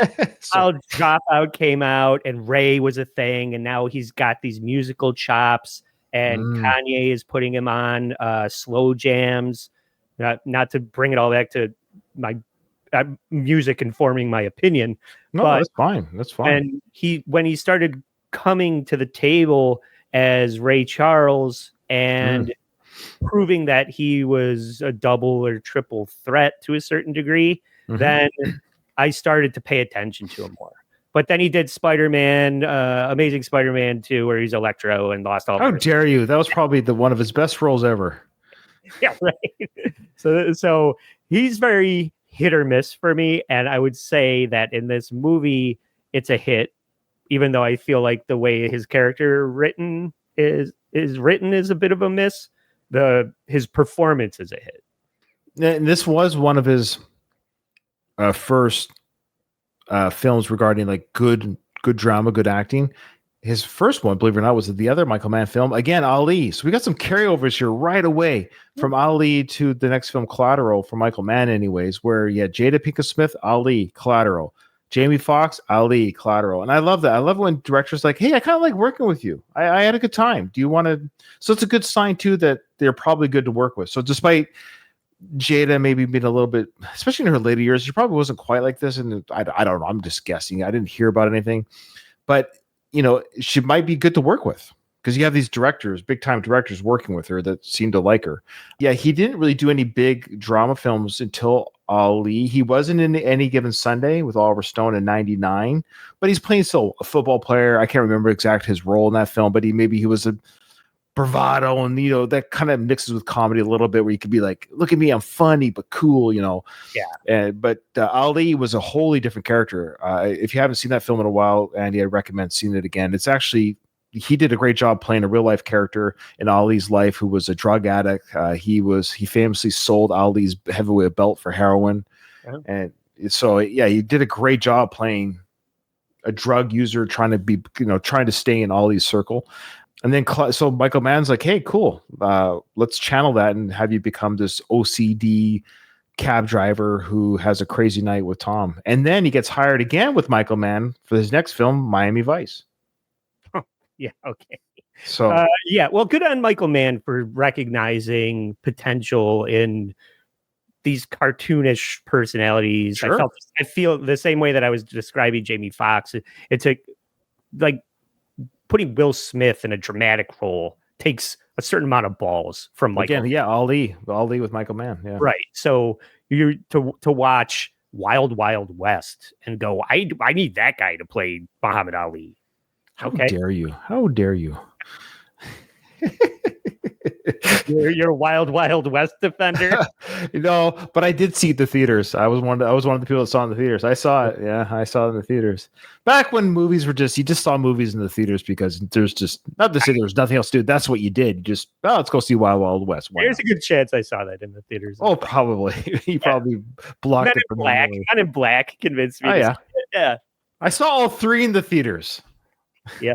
College Dropout came out and Ray was a thing, and now he's got these musical chops, and Kanye is putting him on slow jams. Not to bring it all back to my music informing my opinion. No, but that's fine. That's fine. And when he started coming to the table as Ray Charles and proving that he was a double or triple threat to a certain degree, then I started to pay attention to him more. But then he did Spider-Man, Amazing Spider-Man 2, where he's Electro and lost all. How dare you? That was probably one of his best roles ever. Yeah, right. So he's very hit or miss for me, and I would say that in this movie, it's a hit, even though I feel like the way his character is written is a bit of a miss. His performance is a hit. And this was one of his first films regarding like good drama, good acting. His first one, believe it or not, was the other Michael Mann film. Again, Ali. So we got some carryovers here right away from Ali to the next film, Collateral, for Michael Mann anyways, where you had Jada Pinkett Smith, Ali, Collateral. Jamie Foxx, Ali, Collateral. And I love that. I love when directors like, hey, I kind of like working with you. I had a good time. Do you want to? So it's a good sign, too, that they're probably good to work with. So despite Jada maybe being a little bit, especially in her later years, she probably wasn't quite like this. And I don't know. I'm just guessing. I didn't hear about anything. But, she might be good to work with, because you have these directors, big time directors working with her that seem to like her. Yeah, he didn't really do any big drama films until Ali. He wasn't in Any Given Sunday with Oliver Stone in '99, but he's playing still a football player. I can't remember exactly his role in that film, but he was a bravado, and that kind of mixes with comedy a little bit, where you could be like, look at me, I'm funny but cool, Yeah. But Ali was a wholly different character. If you haven't seen that film in a while, Andy, I recommend seeing it again. It's actually, he did a great job playing a real life character in Ali's life, who was a drug addict. He famously sold Ali's heavyweight belt for heroin. Yeah. And so, he did a great job playing a drug user trying to stay in Ali's circle. And then, so Michael Mann's like, hey, cool. Let's channel that and have you become this OCD cab driver who has a crazy night with Tom. And then he gets hired again with Michael Mann for his next film, Miami Vice. Yeah. Okay. So yeah. Well, good on Michael Mann for recognizing potential in these cartoonish personalities. Sure. I feel the same way that I was describing Jamie Foxx. It's like putting Will Smith in a dramatic role takes a certain amount of balls from Michael. Again, yeah, Ali with Michael Mann. Yeah. Right. So you're to watch Wild Wild West and go, I need that guy to play Muhammad Ali. How dare you? How dare you? You're a Wild Wild West defender. But I did see it in the theaters. I was one of the people that saw it in the theaters. I saw it. Yeah, I saw it in the theaters. Back when movies were you just saw movies in the theaters because there's just not to say there was nothing else to do. That's what you did. You just let's go see Wild Wild West. There's a good chance I saw that in the theaters. Oh, probably. He probably blocked Men it in Black. Men in Black convinced me. Oh, yeah. Yeah. I saw all 3 in the theaters. Yeah.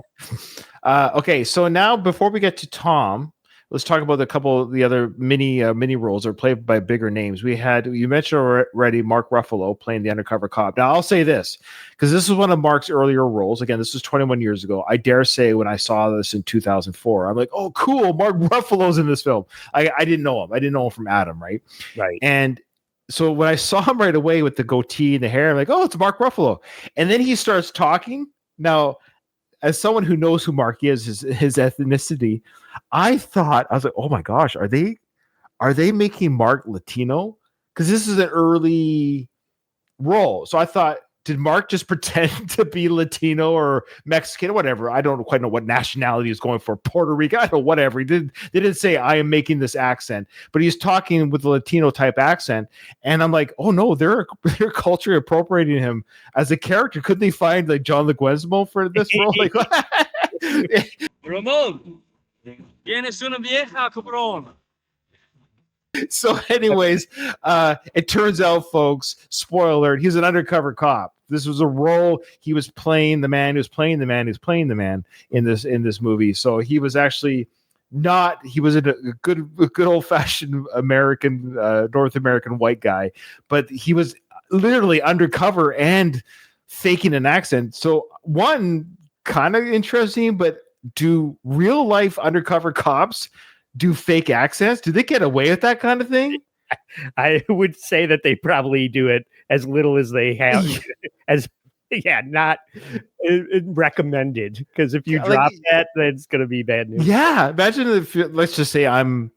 Okay, so now before we get to Tom, let's talk about a couple of the other mini roles that are played by bigger names. You mentioned already Mark Ruffalo playing the undercover cop. Now I'll say this because this was one of Mark's earlier roles. Again, this was 21 years ago. I dare say when I saw this in 2004, I'm like, oh, cool, Mark Ruffalo's in this film. I didn't know him. I didn't know him from Adam, right? Right. And so when I saw him right away with the goatee and the hair, I'm like, oh, it's Mark Ruffalo. And then he starts talking. Now, as someone who knows who Mark is, his ethnicity, I was like, oh my gosh, are they making Mark Latino? Because this is an early role. So I thought, did Mark just pretend to be Latino or Mexican or whatever? I don't quite know what nationality he's going for. Puerto Rico, I don't know, whatever. They didn't say I am making this accent, but he's talking with a Latino type accent. And I'm like, oh no, they're culturally appropriating him as a character. Couldn't they find like John Leguizamo for this role? Like, Ramon, tienes una vieja, cabrón. So anyways, it turns out, folks, spoiler alert, he's an undercover cop. This was a role he was playing the man who's playing the man who's playing the man in this movie. So he was actually he was a good old fashioned American, North American white guy, but he was literally undercover and faking an accent. So one kind of interesting, but do real life undercover cops do fake accents? Do they get away with that kind of thing? I would say that they probably do it as little as they have, not recommended. Because if you drop that, then it's going to be bad news. Yeah, imagine if let's just say I'm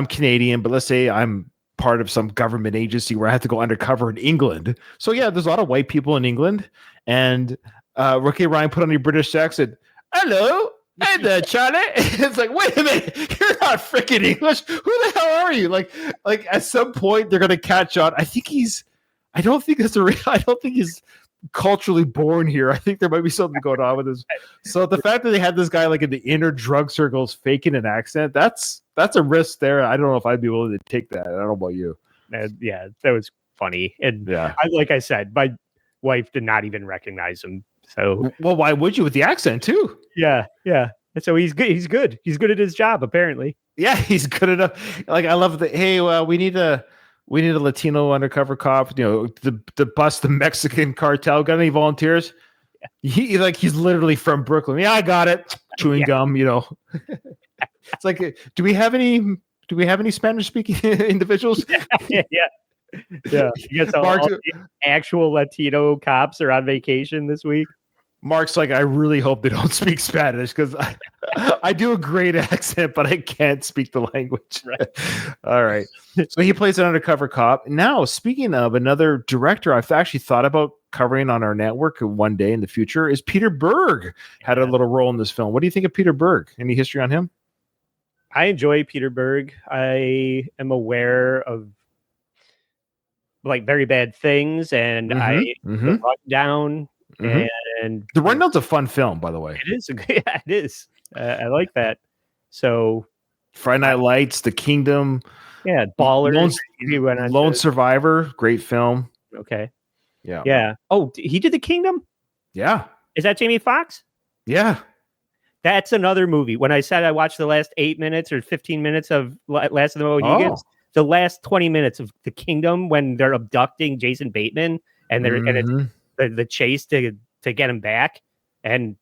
Canadian, but let's say I'm part of some government agency where I have to go undercover in England. So yeah, there's a lot of white people in England, and Rookie Ryan put on your British accent. Hello. Hey there, Charlie. It's like, wait a minute, you're not freaking English. Who the hell are you? Like at some point they're gonna catch on. I don't think he's culturally born here. I think there might be something going on with this. So the fact that they had this guy like in the inner drug circles faking an accent, that's a risk there. I don't know if I'd be willing to take that. I don't know about you. Yeah, that was funny. And yeah, like I said, my wife did not even recognize him. So, well, why would you with the accent too? Yeah. And so he's good. He's good at his job, apparently. Yeah, he's good enough. Like I love the hey, we need a Latino undercover cop. To bust the Mexican cartel. Got any volunteers? Yeah. He's literally from Brooklyn. Yeah, I got it. Chewing gum. It's like, do we have any Spanish speaking individuals? Yeah. You guess all the actual Latino cops are on vacation this week. Mark's like, I really hope they don't speak Spanish because I do a great accent, but I can't speak the language. Right. All right. So he plays an undercover cop. Now, speaking of another director I've actually thought about covering on our network one day in the future is Peter Berg. Had a little role in this film. What do you think of Peter Berg? Any history on him? I enjoy Peter Berg. I am aware of like Very Bad Things and The Rundown. And The Rundown's a fun film, by the way. It is. Yeah, it is. I like that. So Friday Night Lights, The Kingdom. Yeah, Ballers. Lone Survivor, great film. Okay. Yeah. Oh, he did The Kingdom? Yeah. Is that Jamie Foxx? Yeah. That's another movie. When I said I watched the last 8 minutes or 15 minutes of Last of the Mohicans, the last 20 minutes of The Kingdom when they're abducting Jason Bateman and they're and it's the chase to get him back, and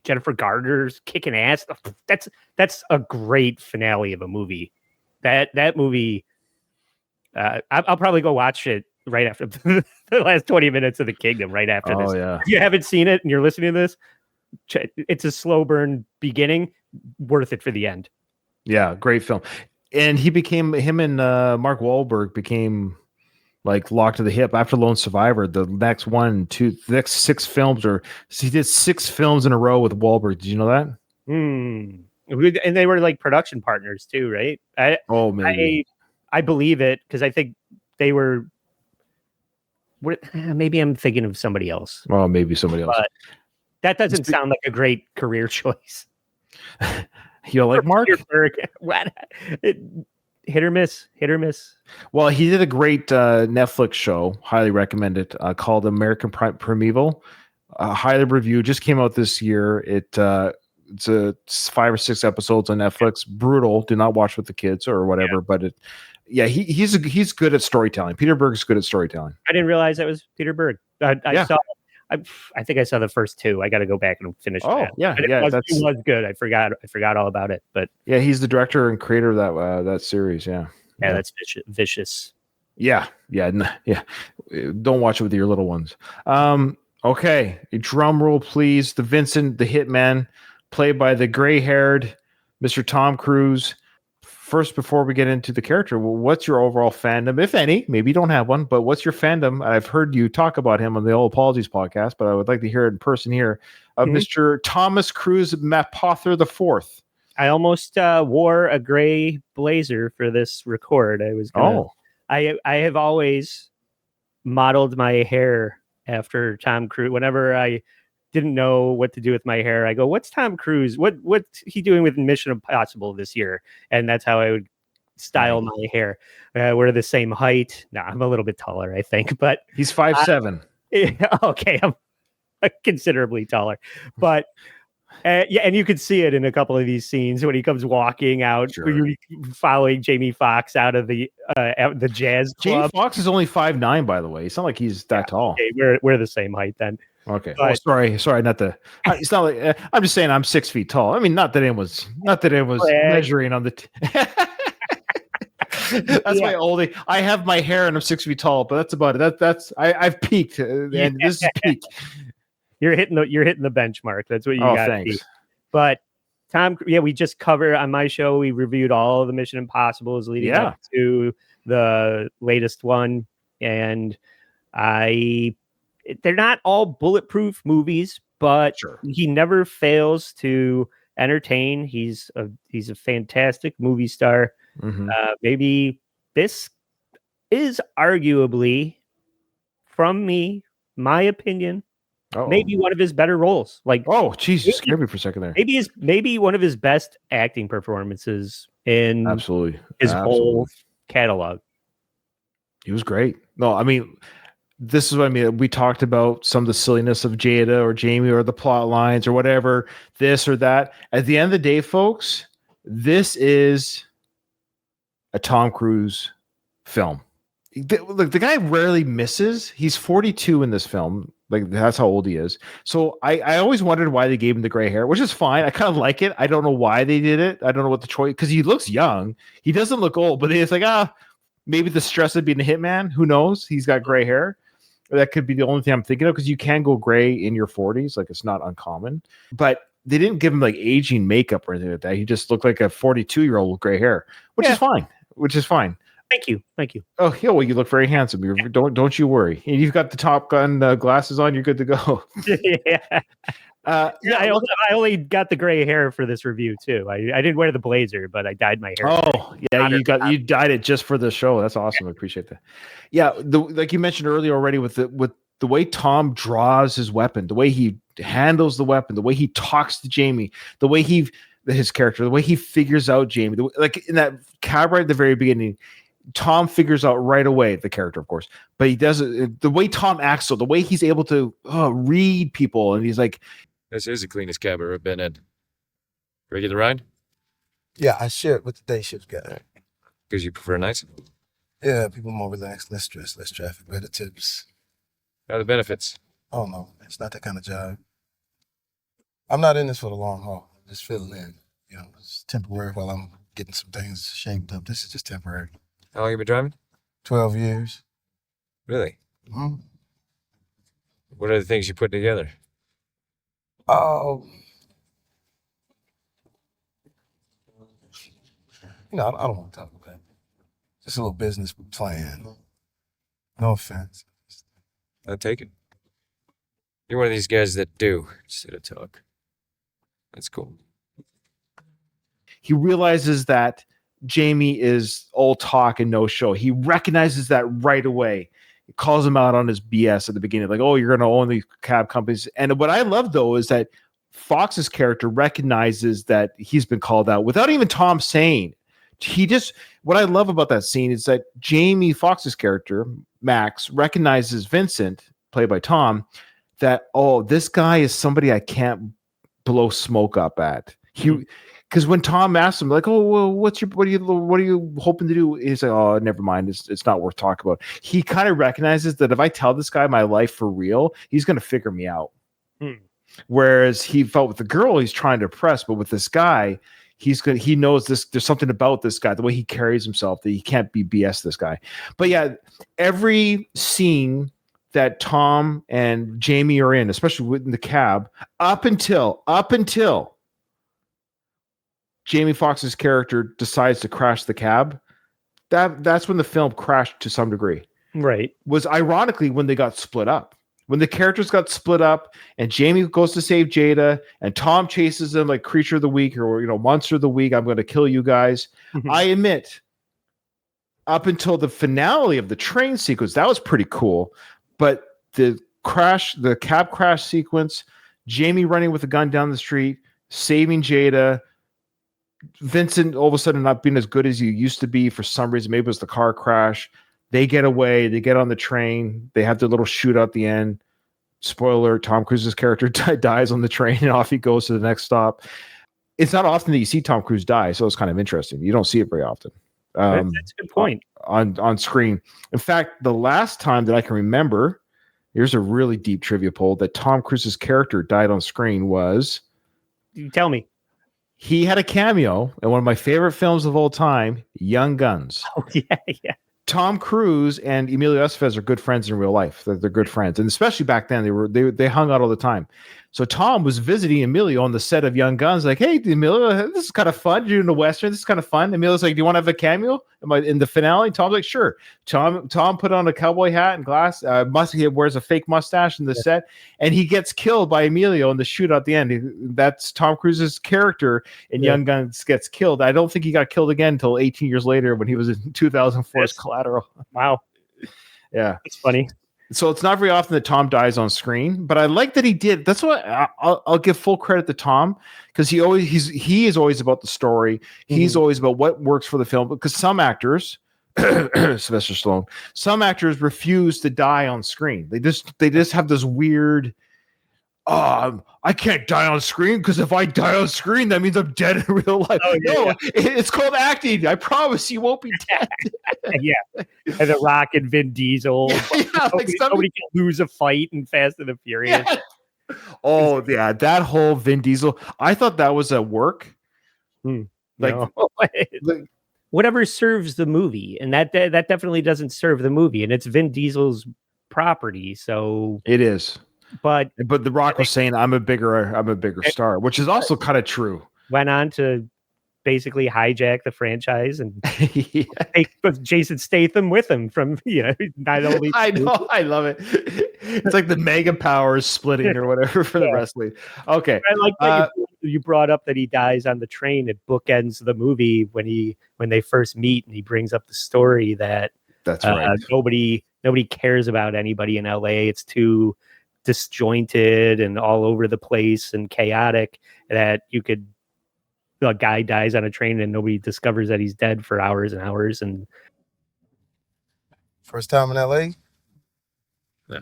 Jennifer Garner's kicking ass. That's a great finale of a movie. That movie, I'll probably go watch it right after the last 20 minutes of The Kingdom. Right after this, if you haven't seen it and you're listening to this, it's a slow burn beginning, worth it for the end. Yeah, great film. And him and Mark Wahlberg became like locked to the hip after Lone Survivor. The next the next 6 films, he did 6 films in a row with Wahlberg. Did you know that? And they were like production partners too, right? Maybe. I believe it because I think they were. Maybe I'm thinking of somebody else. Well, maybe somebody else. But that doesn't sound like a great career choice. You like Mark? Hit or miss. Well, he did a great Netflix show. Highly recommend it. Called American Primeval. Highly reviewed. Just came out this year. It's a 5 or 6 episodes on Netflix. Brutal. Do not watch with the kids or whatever. Yeah. But he's good at storytelling. Peter Berg's good at storytelling. I didn't realize that was Peter Berg. I think I saw the first 2. I got to go back and finish. That. It was good. I forgot all about it. But yeah, he's the director and creator of that series. Yeah, that's vicious. Yeah. Don't watch it with your little ones. Okay, a drum roll, please. The Vincent, the hitman, played by the gray-haired Mr. Tom Cruise. First, before we get into the character, what's your overall fandom, if any? Maybe you don't have one, but what's your fandom? I've heard you talk about him on the Old Apologies podcast, but I would like to hear it in person here. Mr. Thomas Cruise Mapother IV. I almost wore a gray blazer for this record. I have always modeled my hair after Tom Cruise. Whenever I didn't know what to do with my hair, I go, what's Tom Cruise? What's he doing with Mission Impossible this year? And that's how I would style my hair. We're the same height. No, I'm a little bit taller, I think, but he's 5'7". Okay, I'm considerably taller, but and you could see it in a couple of these scenes when he comes walking out, following Jamie Foxx out of the jazz club. Jamie Foxx is only 5'9", by the way. It's not like he's that tall. Okay, we're the same height then. Okay. But, sorry. Not the. It's not like I'm just saying I'm 6 feet tall. I mean, not that it was measuring on the. That's my oldie. I have my hair and I'm 6 feet tall, but that's about it. I've peaked, and this is peak. You're hitting the benchmark. That's what you got to be. But we just covered on my show. We reviewed all of the Mission Impossibles leading up to the latest one, and they're not all bulletproof movies, but he never fails to entertain. He's a fantastic movie star. Maybe this is arguably, from my opinion, maybe one of his better roles. Like, oh, Jesus, scared me for a second there. Maybe one of his best acting performances in his whole catalog. He was great. No, I mean, this is what I mean. We talked about some of the silliness of Jada or Jamie or the plot lines or whatever, this or that. At the end of the day, folks, this is a Tom Cruise film. The guy rarely misses. He's 42 in this film. Like, that's how old he is. So I always wondered why they gave him the gray hair, which is fine. I kind of like it. I don't know why they did it. I don't know what the choice, because he looks young. He doesn't look old, but it's like, maybe the stress of being a hitman. Who knows? He's got gray hair. That could be the only thing I'm thinking of, because you can go gray in your 40s. Like, it's not uncommon. But they didn't give him like aging makeup or anything like that. He just looked like a 42-year-old with gray hair, which is fine. Thank you. Oh, yeah, well, you look very handsome. Don't you worry. You've got the Top Gun glasses on. You're good to go. I only got the gray hair for this review too. I didn't wear the blazer, but I dyed my hair. Oh, yeah, you dyed it just for the show. That's awesome. I appreciate that. Yeah, like you mentioned earlier already, with the way Tom draws his weapon, the way he handles the weapon, the way he talks to Jamie, the way his character, the way he figures out Jamie, like in that cab right at the very beginning. Tom figures out right away, the character, of course, but he does it. The way Tom acts, so the way he's able to read people, and he's like, "This is the cleanest cab I've ever been in." Ready to ride? Yeah, I share it with the day shift guy. Because you prefer nights? Yeah, people more relaxed, less stress, less traffic, better tips. How are the benefits? Oh no, it's not that kind of job. I'm not in this for the long haul. Just filling in. You know, it's temporary while I'm getting some things shaped up. This is just temporary. How long you been driving? 12 years. Really? Mm-hmm. What are the things you put together? Oh, you know, I don't want to talk about it. Just a little business plan. No offense. I'll take it. You're one of these guys that do instead of talk. That's cool. He realizes that Jamie is all talk and no show. He recognizes that right away. He calls him out on his BS at the beginning, like, "Oh, you're going to own these cab companies." And what I love, though, is that Fox's character recognizes that he's been called out without even Tom saying. What I love about that scene is that Jamie Foxx's character, Max, recognizes Vincent, played by Tom, that, oh, this guy is somebody I can't blow smoke up at. Because when Tom asks him, like, "Oh, well, what are you hoping to do?" He's like, "Oh, never mind. It's not worth talking about." He kind of recognizes that if I tell this guy my life for real, he's going to figure me out. Whereas he felt with the girl he's trying to impress, but with this guy, he knows this. There's something about this guy, the way he carries himself, that he can't be BS this guy. But yeah, every scene that Tom and Jamie are in, especially within the cab, up until Jamie Foxx's character decides to crash the cab, that's when the film crashed to some degree. Right. Was ironically when they got split up. When the characters got split up and Jamie goes to save Jada and Tom chases them like Creature of the Week or Monster of the Week, I'm going to kill you guys. I admit, up until the finale of the train sequence, that was pretty cool. But the cab crash sequence, Jamie running with a gun down the street, saving Jada, Vincent all of a sudden not being as good as he used to be for some reason. Maybe it was the car crash. They get away. They get on the train. They have their little shootout at the end. Spoiler, Tom Cruise's character dies on the train and off he goes to the next stop. It's not often that you see Tom Cruise die, so it's kind of interesting. You don't see it very often. That's a good point. On screen. In fact, the last time that I can remember, here's a really deep trivia poll, that Tom Cruise's character died on screen was... You tell me. He had a cameo in one of my favorite films of all time, Young Guns. Oh, yeah. Tom Cruise and Emilio Estevez are good friends in real life. They're good friends, and especially back then, they hung out all the time. So Tom was visiting Emilio on the set of Young Guns, like, "Hey, Emilio, this is kind of fun. You're doing the Western. This is kind of fun." Emilio's like, "Do you want to have a cameo in the finale?" Tom's like, "Sure." Tom put on a cowboy hat and glass. He wears a fake mustache in the set, and he gets killed by Emilio in the shootout at the end. That's Tom Cruise's character in Young Guns gets killed. I don't think he got killed again until 18 years later when he was in 2004's Collateral. Wow. Yeah, it's funny. So it's not very often that Tom dies on screen, but I like that he did. That's what I'll give full credit to Tom, because he is always about the story. He's always about what works for the film. Because some actors, Sylvester Stallone, some actors refuse to die on screen. They just have this weird. I can't die on screen because if I die on screen, that means I'm dead in real life. It's called acting. I promise you won't be dead. Yeah, and The Rock and Vin Diesel. Nobody can lose a fight in Fast and the Furious. Yeah. Oh yeah, that whole Vin Diesel. I thought that was a work. Whatever serves the movie, and that definitely doesn't serve the movie, and it's Vin Diesel's property, so it is. But The Rock was saying, I'm a bigger star, which is also kind of true. Went on to basically hijack the franchise and take Jason Statham with him from not only. I know, I love it. It's like the mega powers splitting or whatever for the wrestling. Okay, I like that you brought up that he dies on the train. It bookends the movie when they first meet, and he brings up the story that that's right. Nobody cares about anybody in LA. It's too disjointed and all over the place and chaotic that a guy dies on a train and nobody discovers that he's dead for hours and hours. And first time in LA? Yeah.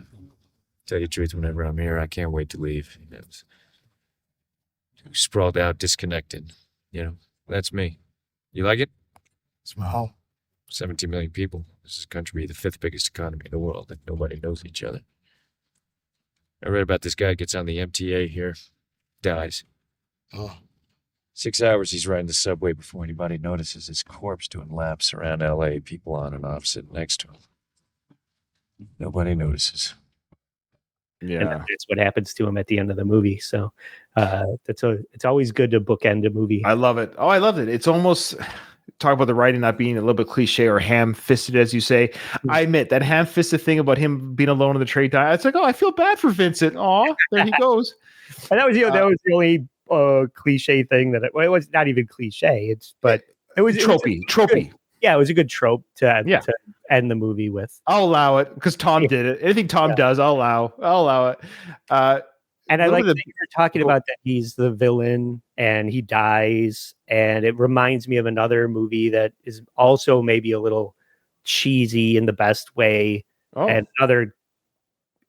Tell you the truth, whenever I'm here, I can't wait to leave. Sprawled out, disconnected. That's me. You like it? It's my home. 17 million people. This is country, the 5th biggest economy in the world, and nobody knows each other. I read about this guy gets on the MTA here. dies. Oh. 6 hours he's riding the subway before anybody notices his corpse doing laps around LA, people on and off sitting next to him. Nobody notices. And that's what happens to him at the end of the movie. So it's always good to bookend a movie. I love it. Oh, I loved it. It's almost talk about the writing not being a little bit cliche or ham-fisted, as you say. I admit that ham-fisted thing about him being alone in the trade die. It's like, oh, I feel bad for Vincent. Oh, there he goes. And that was the only cliche thing that it was not even cliche. It was tropey. Yeah, it was a good trope to end the movie with. I'll allow it because Tom did it. Anything Tom does, I'll allow it. And I like that you're talking about that he's the villain and he dies. And it reminds me of another movie that is also maybe a little cheesy in the best way. Oh. And another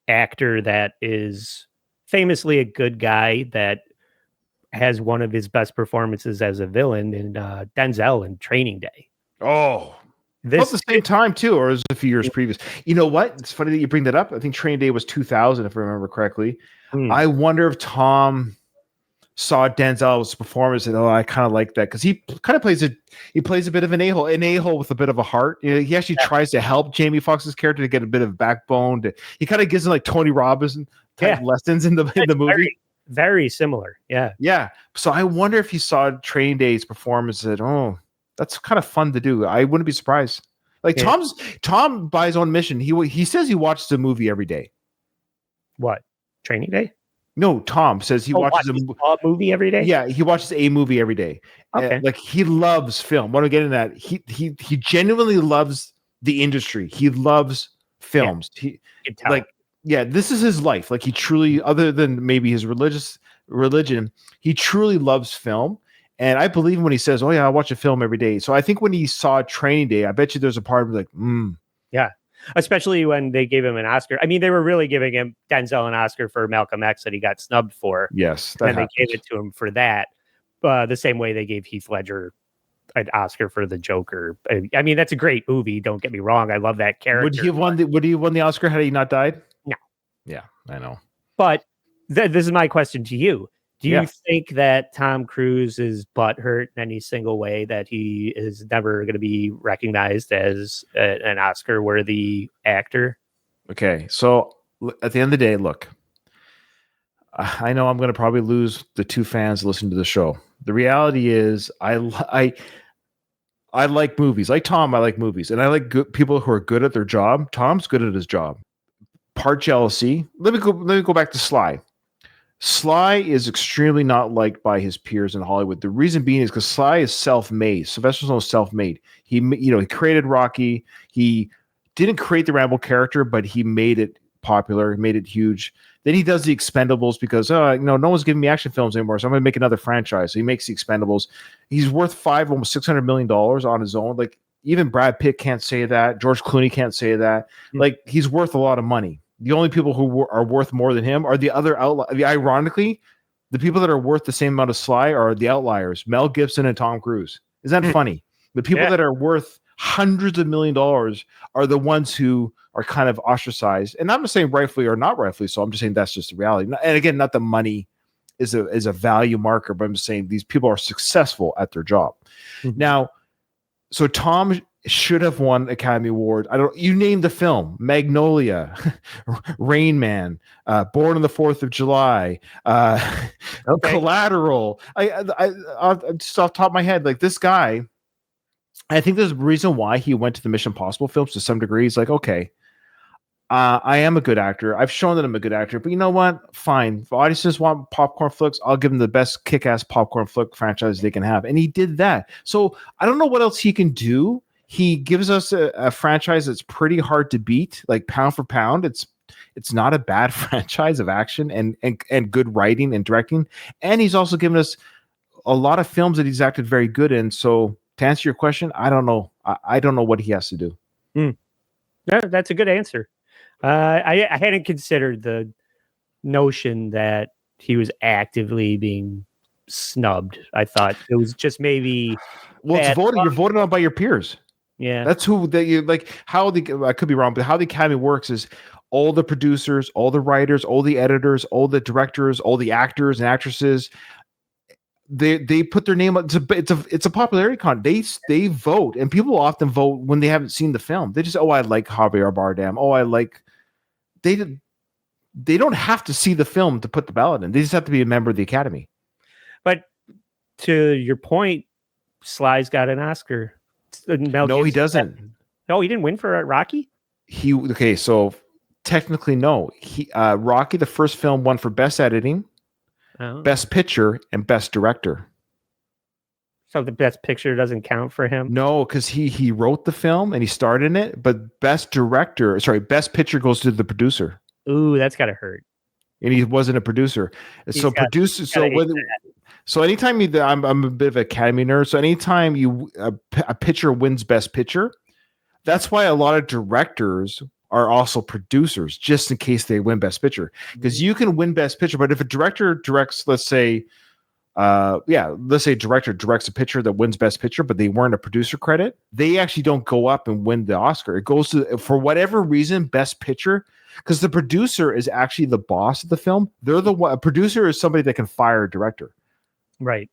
actor that is famously a good guy that has one of his best performances as a villain in Denzel in Training Day. Oh, at the same time too, or is it a few years previous? You know what? It's funny that you bring that up. I think Training Day was 2000, if I remember correctly. I wonder if Tom saw Denzel's performance and I kind of like that because he kind of plays a bit of an a-hole with a bit of a heart. You know, he actually tries to help Jamie Foxx's character to get a bit of backbone. He kind of gives him like Tony Robbins type lessons in the movie. Very similar. Yeah. Yeah. So I wonder if he saw Training Day's performance and said, oh, that's kind of fun to do. I wouldn't be surprised. Like Tom by his own mission, he says he watches a movie every day. What? Training Day? No, Tom says he watches a movie every day. Yeah, he watches a movie every day. Okay. Like he loves film. What I'm getting at, he genuinely loves the industry. He loves films. This is his life. Like he truly, other than maybe his religion, he truly loves film. And I believe him when he says, "Oh yeah, I watch a film every day." So I think when he saw Training Day, I bet you there's a part of him like, yeah. Especially when they gave him an Oscar. I mean, they were really giving him Denzel an Oscar for Malcolm X that he got snubbed for. Yes, and they gave it to him for that. The same way they gave Heath Ledger an Oscar for The Joker. I mean, that's a great movie. Don't get me wrong. I love that character. Would he have won the Oscar had he not died? No. Yeah, I know. But this is my question to you. Do you think that Tom Cruise is butthurt in any single way that he is never going to be recognized as an Oscar-worthy actor? Okay, so at the end of the day, look, I know I'm going to probably lose the two fans listening to the show. The reality is, I like movies. Like Tom, I like movies, and I like people who are good at their job. Tom's good at his job. Part jealousy. Let me go back to Sly. Sly is extremely not liked by his peers in Hollywood. The reason being is because Sly is self-made. Sylvester Stallone is self-made. He created Rocky. He didn't create the Rambo character, but he made it popular, made it huge. Then he does the Expendables because no one's giving me action films anymore, so I'm going to make another franchise. So he makes the Expendables. He's worth almost $600 million on his own. Like even Brad Pitt can't say that. George Clooney can't say that. Like he's worth a lot of money. The only people who are worth more than him are the other outliers. Ironically, the people that are worth the same amount of Sly are the outliers, Mel Gibson and Tom Cruise. Isn't that funny? The people that are worth hundreds of $1 million are the ones who are kind of ostracized. And I'm not saying rightfully or not rightfully so. I'm just saying that's just the reality. And again, not the money is a value marker, but I'm just saying these people are successful at their job. Now, so Tom should have won Academy Award. You name the film: Magnolia, Rain Man, Born on the 4th of July, Collateral. I just off the top of my head, like this guy, I think there's a reason why he went to the Mission Impossible films to some degree. He's like, okay, I am a good actor. I've shown that I'm a good actor, but you know what? Fine. If audiences want popcorn flicks, I'll give them the best kick-ass popcorn flick franchise they can have. And he did that. So I don't know what else he can do. He gives us a franchise that's pretty hard to beat, like pound for pound. It's not a bad franchise of action and good writing and directing. And he's also given us a lot of films that he's acted very good in. So to answer your question, I don't know. I don't know what he has to do. Yeah, that's a good answer. I hadn't considered the notion that he was actively being snubbed. I thought it was just maybe. Well, it's voting. You're voted on by your peers. Yeah, that's who that you like. How I could be wrong, but how the Academy works is all the producers, all the writers, all the editors, all the directors, all the actors and actresses, they put their name up. It's a popularity con. They vote, and people often vote when they haven't seen the film. They just, oh, I like Javier Bardem. Oh, I like they don't have to see the film to put the ballot in. They just have to be a member of the Academy. But to your point, Sly's got an Oscar. No, he doesn't. No, he didn't win for Rocky? Okay, so technically no. Rocky, the first film, won for Best Editing, Best Picture, and Best Director. So the Best Picture doesn't count for him? No, because he wrote the film and he starred in it, but Best Picture goes to the producer. Ooh, that's gotta hurt. And he wasn't a producer. So anytime I'm a bit of an Academy nerd. So anytime a picture wins Best Picture, that's why a lot of directors are also producers, just in case they win Best Picture. Because you can win Best Picture, but if a director directs, let's say a director directs a picture that wins Best Picture, but they weren't a producer credit, they actually don't go up and win the Oscar. It goes to, for whatever reason, Best Picture, because the producer is actually the boss of the film. They're the one. A producer is somebody that can fire a director. Right.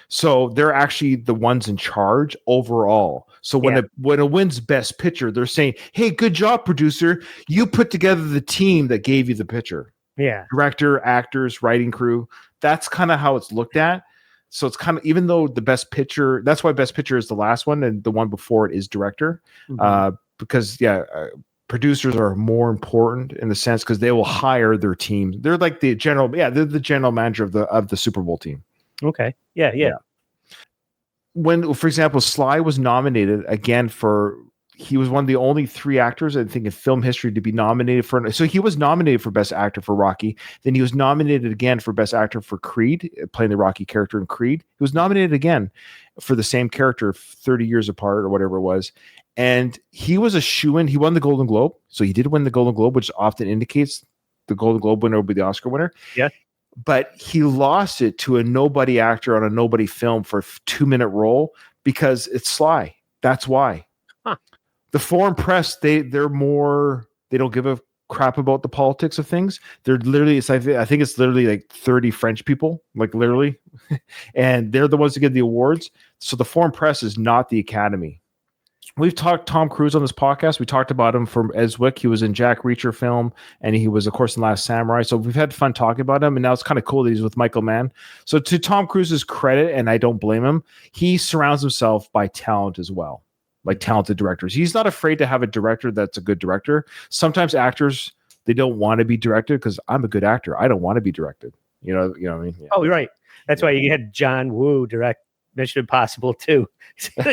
So they're actually the ones in charge overall. So when it wins Best Picture, they're saying, hey, good job, producer. You put together the team that gave you the picture. Yeah. Director, actors, writing crew. That's kind of how it's looked at. So it's kind of, even though the Best Picture, that's why Best Picture is the last one, and the one before it is director. Because producers are more important in the sense because they will hire their team. They're like the general manager of the Super Bowl team. Okay. Yeah. When, for example, Sly was nominated again he was one of the only 3 actors, I think, in film history to be nominated for. So he was nominated for Best Actor for Rocky. Then he was nominated again for Best Actor for Creed, playing the Rocky character in Creed. He was nominated again for the same character 30 years apart or whatever it was. And he was a shoo-in. He won the Golden Globe. So he did win the Golden Globe, which often indicates the Golden Globe winner will be the Oscar winner. Yeah. But he lost it to a nobody actor on a nobody film for a 2-minute role because it's Sly. That's why. Huh. The foreign press, they don't give a crap about the politics of things. They're literally, I think it's literally like 30 French people, like literally, and they're the ones that get the awards. So the foreign press is not the Academy. We've talked Tom Cruise on this podcast. We talked about him from Eswick. He was in Jack Reacher film, and he was, of course, in Last Samurai. So we've had fun talking about him, and now it's kind of cool that he's with Michael Mann. So to Tom Cruise's credit, and I don't blame him, he surrounds himself by talent as well, like talented directors. He's not afraid to have a director that's a good director. Sometimes actors, they don't want to be directed because I'm a good actor. I don't want to be directed. You know what I mean? Yeah. Oh, right. That's why you had John Woo direct Mission Impossible 2.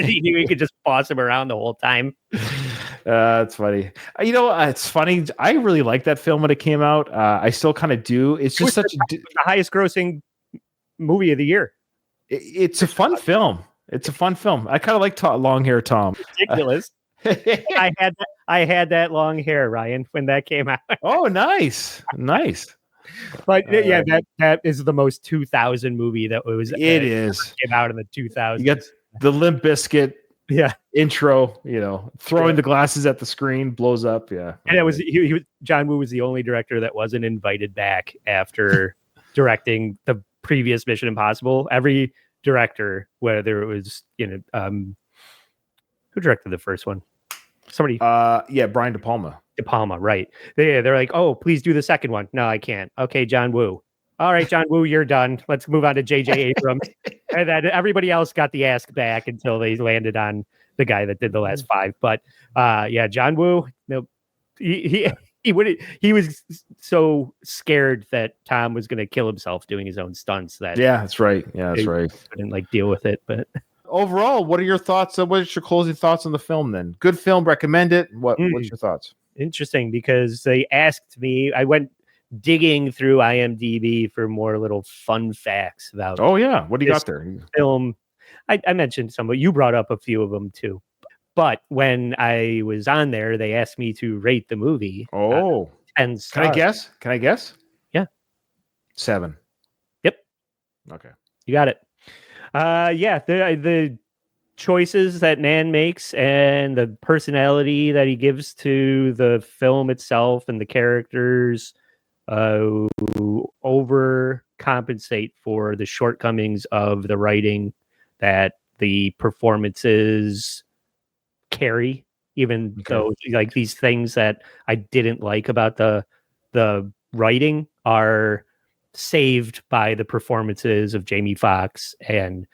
He knew he could just boss him around the whole time. It's funny. It's funny. I really liked that film when it came out. I still kind of do. It's just the highest grossing movie of the year. It's a fun film. It's a fun film. I kind of like long hair Tom. Ridiculous. I had that long hair, Ryan, when that came out. Oh, nice. But that is the most 2000 movie that was. It is came out in the 2000s. You got the Limp Bizkit intro. Throwing the glasses at the screen, blows up. Yeah, and it was John Woo was the only director that wasn't invited back after directing the previous Mission Impossible. Every director, whether it was who directed the first one? Somebody. Brian De Palma. De Palma, right? They're like, oh, please do the second one. No, I can't. Okay, John Woo. All right, John Woo, you're done. Let's move on to J.J. Abrams. And then everybody else got the ask back until they landed on the guy that did the last 5. But John Woo, he was so scared that Tom was going to kill himself doing his own stunts that that's right. Yeah, that's right. Couldn't deal with it, but. Overall, what are your thoughts? What's your closing thoughts on the film then? Good film, recommend it. What's your thoughts? Interesting, because they asked me, I went digging through IMDb for more little fun facts about. Oh yeah, what do you got there? Film. I mentioned some, but you brought up a few of them too. But when I was on there, they asked me to rate the movie. Oh, 10 stars. Can I guess? Yeah, 7. Yep. Okay, you got it. The choices that Mann makes and the personality that he gives to the film itself and the characters overcompensate for the shortcomings of the writing that the performances carry, even though like these things that I didn't like about the writing are saved by the performances of Jamie Foxx and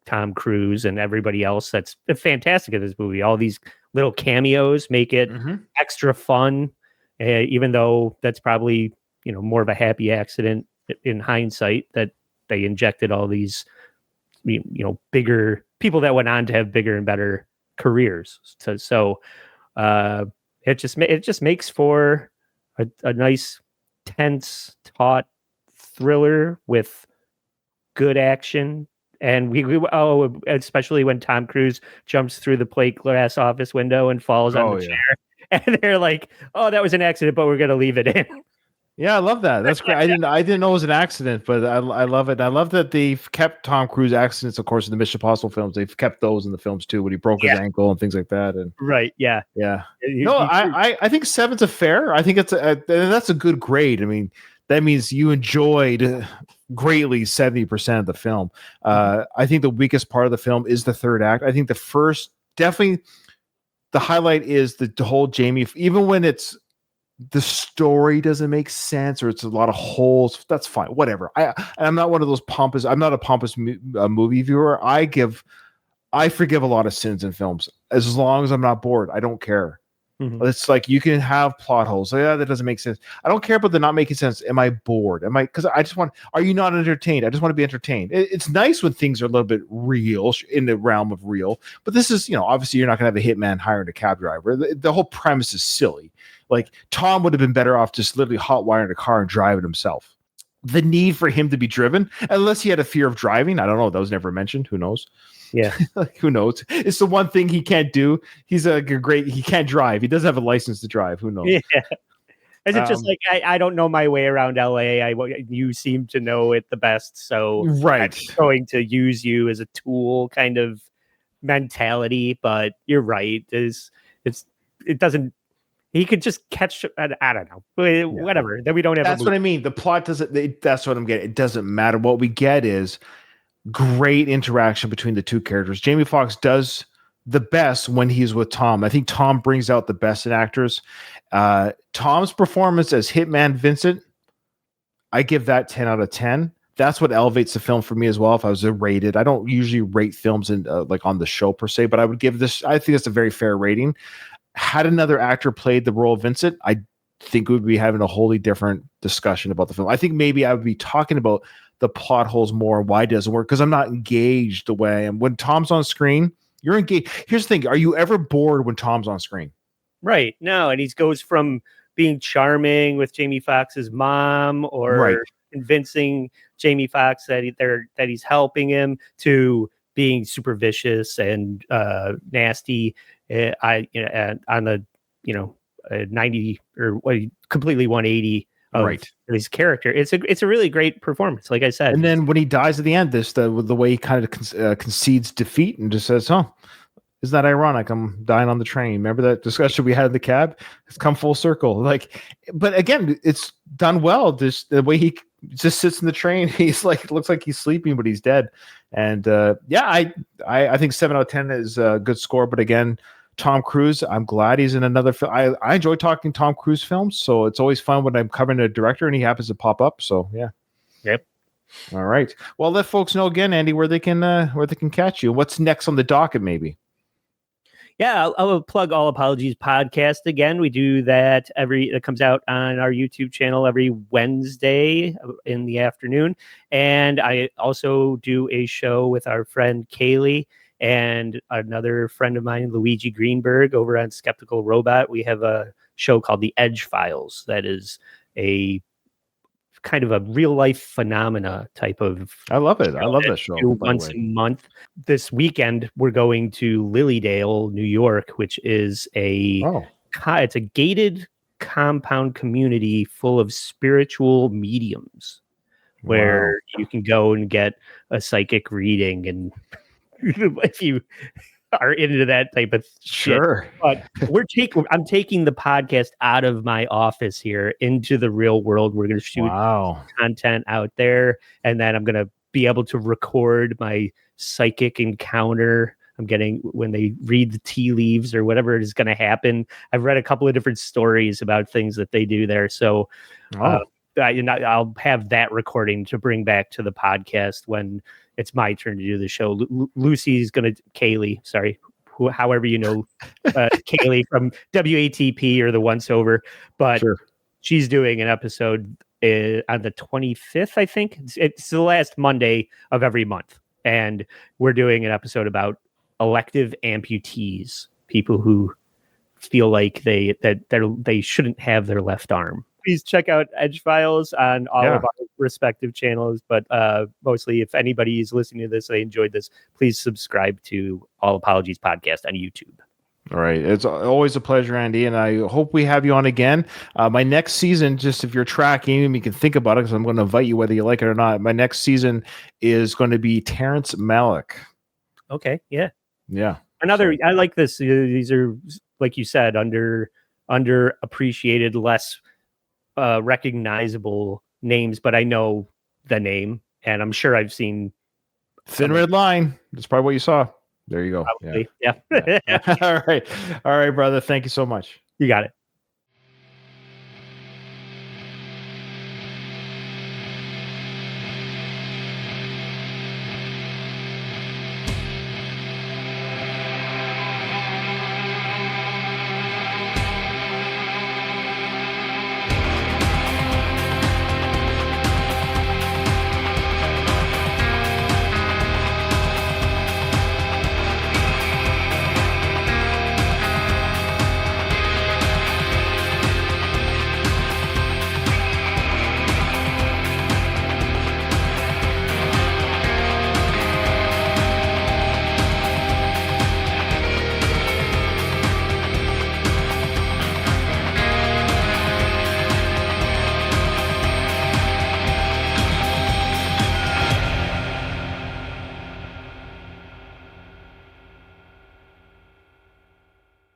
Tom Cruise and everybody else that's fantastic in this movie. All these little cameos make it extra fun, even though that's probably, you know, more of a happy accident in hindsight that they injected all these, you know, bigger people that went on to have bigger and better careers. So it just makes for a nice, tense, taut thriller with good action. And we especially when Tom Cruise jumps through the plate glass office window and falls on the chair, and they're like, "Oh, that was an accident, but we're gonna leave it in." Yeah, I love that. That's great. I didn't know it was an accident, but I love it. I love that they've kept Tom Cruise accidents, of course, in the Mission Impossible films. They've kept those in the films too, when he broke his ankle and things like that. And yeah. No, I think 7's a fair. I think that's a good grade. I mean, that means you enjoyed greatly 70% of the film. I think the weakest part of the film is the third act. I think the first, definitely the highlight is the whole Jamie, even when it's the story doesn't make sense or it's a lot of holes, that's fine, whatever. I'm not one of those pompous, I'm not a pompous movie viewer. I forgive a lot of sins in films as long as I'm not bored. I don't care. It's like you can have plot holes. Yeah, that doesn't make sense. I don't care about the not making sense. Am I bored? Because I just want, are you not entertained? I just want to be entertained. It's nice when things are a little bit real, in the realm of real, but this is, obviously you're not going to have a hitman hiring a cab driver. The whole premise is silly. Like Tom would have been better off just literally hot wiring a car and drive it himself. The need for him to be driven, unless he had a fear of driving. I don't know. That was never mentioned. Who knows? Yeah. Like, who knows? It's the one thing he can't do. He's he can't drive. He doesn't have a license to drive. Who knows? Yeah. Is it just like, I don't know my way around LA. You seem to know it the best. So I'm going to use you as a tool kind of mentality. But you're right. It doesn't, he could just catch, I don't know, whatever. Then we don't have. That's what I mean. The plot doesn't, that's what I'm getting. It doesn't matter. What we get is great interaction between the two characters. Jamie Foxx does the best when he's with Tom. I think Tom brings out the best in actors. Tom's performance as Hitman Vincent, I give that 10 out of 10. That's what elevates the film for me as well. If I was rated, I don't usually rate films in like on the show per se, but I would give this, I think it's a very fair rating. Had another actor played the role of Vincent, I think we would be having a wholly different discussion about the film. I think maybe I would be talking about the plot holes more, why it doesn't work, because I'm not engaged the way I am. When Tom's on screen, you're engaged. Here's the thing. Are you ever bored when Tom's on screen? Right. No. And he goes from being charming with Jamie Foxx's mom or convincing Jamie Foxx that he's helping him to being super vicious and nasty on the 90 or completely 180 of his character. It's a really great performance, like I said. And then when he dies at the end, the way he kind of concedes defeat and just says, "Oh, isn't that ironic? I'm dying on the train." Remember that discussion we had in the cab? It's come full circle. Like, but again, it's done well. The way he just sits in the train, he's like, it looks like he's sleeping, but he's dead. And I think 7 out of 10 is a good score. But again, Tom Cruise, I'm glad he's in another film. I enjoy talking Tom Cruise films, so it's always fun when I'm covering a director and he happens to pop up. So yeah. Yep. All right. Well, let folks know again, Andy, where they can catch you. What's next on the docket, maybe? Yeah, I'll plug All Apologies podcast again. We do that it comes out on our YouTube channel every Wednesday in the afternoon. And I also do a show with our friend Kaylee and another friend of mine, Luigi Greenberg, over on Skeptical Robot. We have a show called The Edge Files that is a kind of a real life phenomena type of. I love it. I love that show. Once a month. This weekend, we're going to Lilydale, New York, which is it's a gated compound community full of spiritual mediums where you can go and get a psychic reading and if you are into that type of shit. Sure. But I'm taking the podcast out of my office here into the real world. We're going to shoot content out there, and then I'm going to be able to record my psychic encounter. I'm getting when they read the tea leaves or whatever is going to happen. I've read a couple of different stories about things that they do there. So I'll have that recording to bring back to the podcast when it's my turn to do the show. Lucy's going to, however you know Kaylee from WATP or the Once Over, but she's doing an episode on the 25th, I think. It's the last Monday of every month. And we're doing an episode about elective amputees, people who feel like they shouldn't have their left arm. Please check out Edge Files on all of our respective channels. But mostly, if anybody is listening to this, they enjoyed this, please subscribe to All Apologies Podcast on YouTube. All right. It's always a pleasure, Andy, and I hope we have you on again. My next season, just if you're tracking, you can think about it because I'm going to invite you whether you like it or not. My next season is going to be Terrence Malick. Okay. Yeah. Yeah. I like this. These are, like you said, underappreciated, less recognizable names, but I know the name, and I'm sure I've seen Thin Red Line. That's probably what you saw. There you go. Probably. Yeah. All right, brother. Thank you so much. You got it.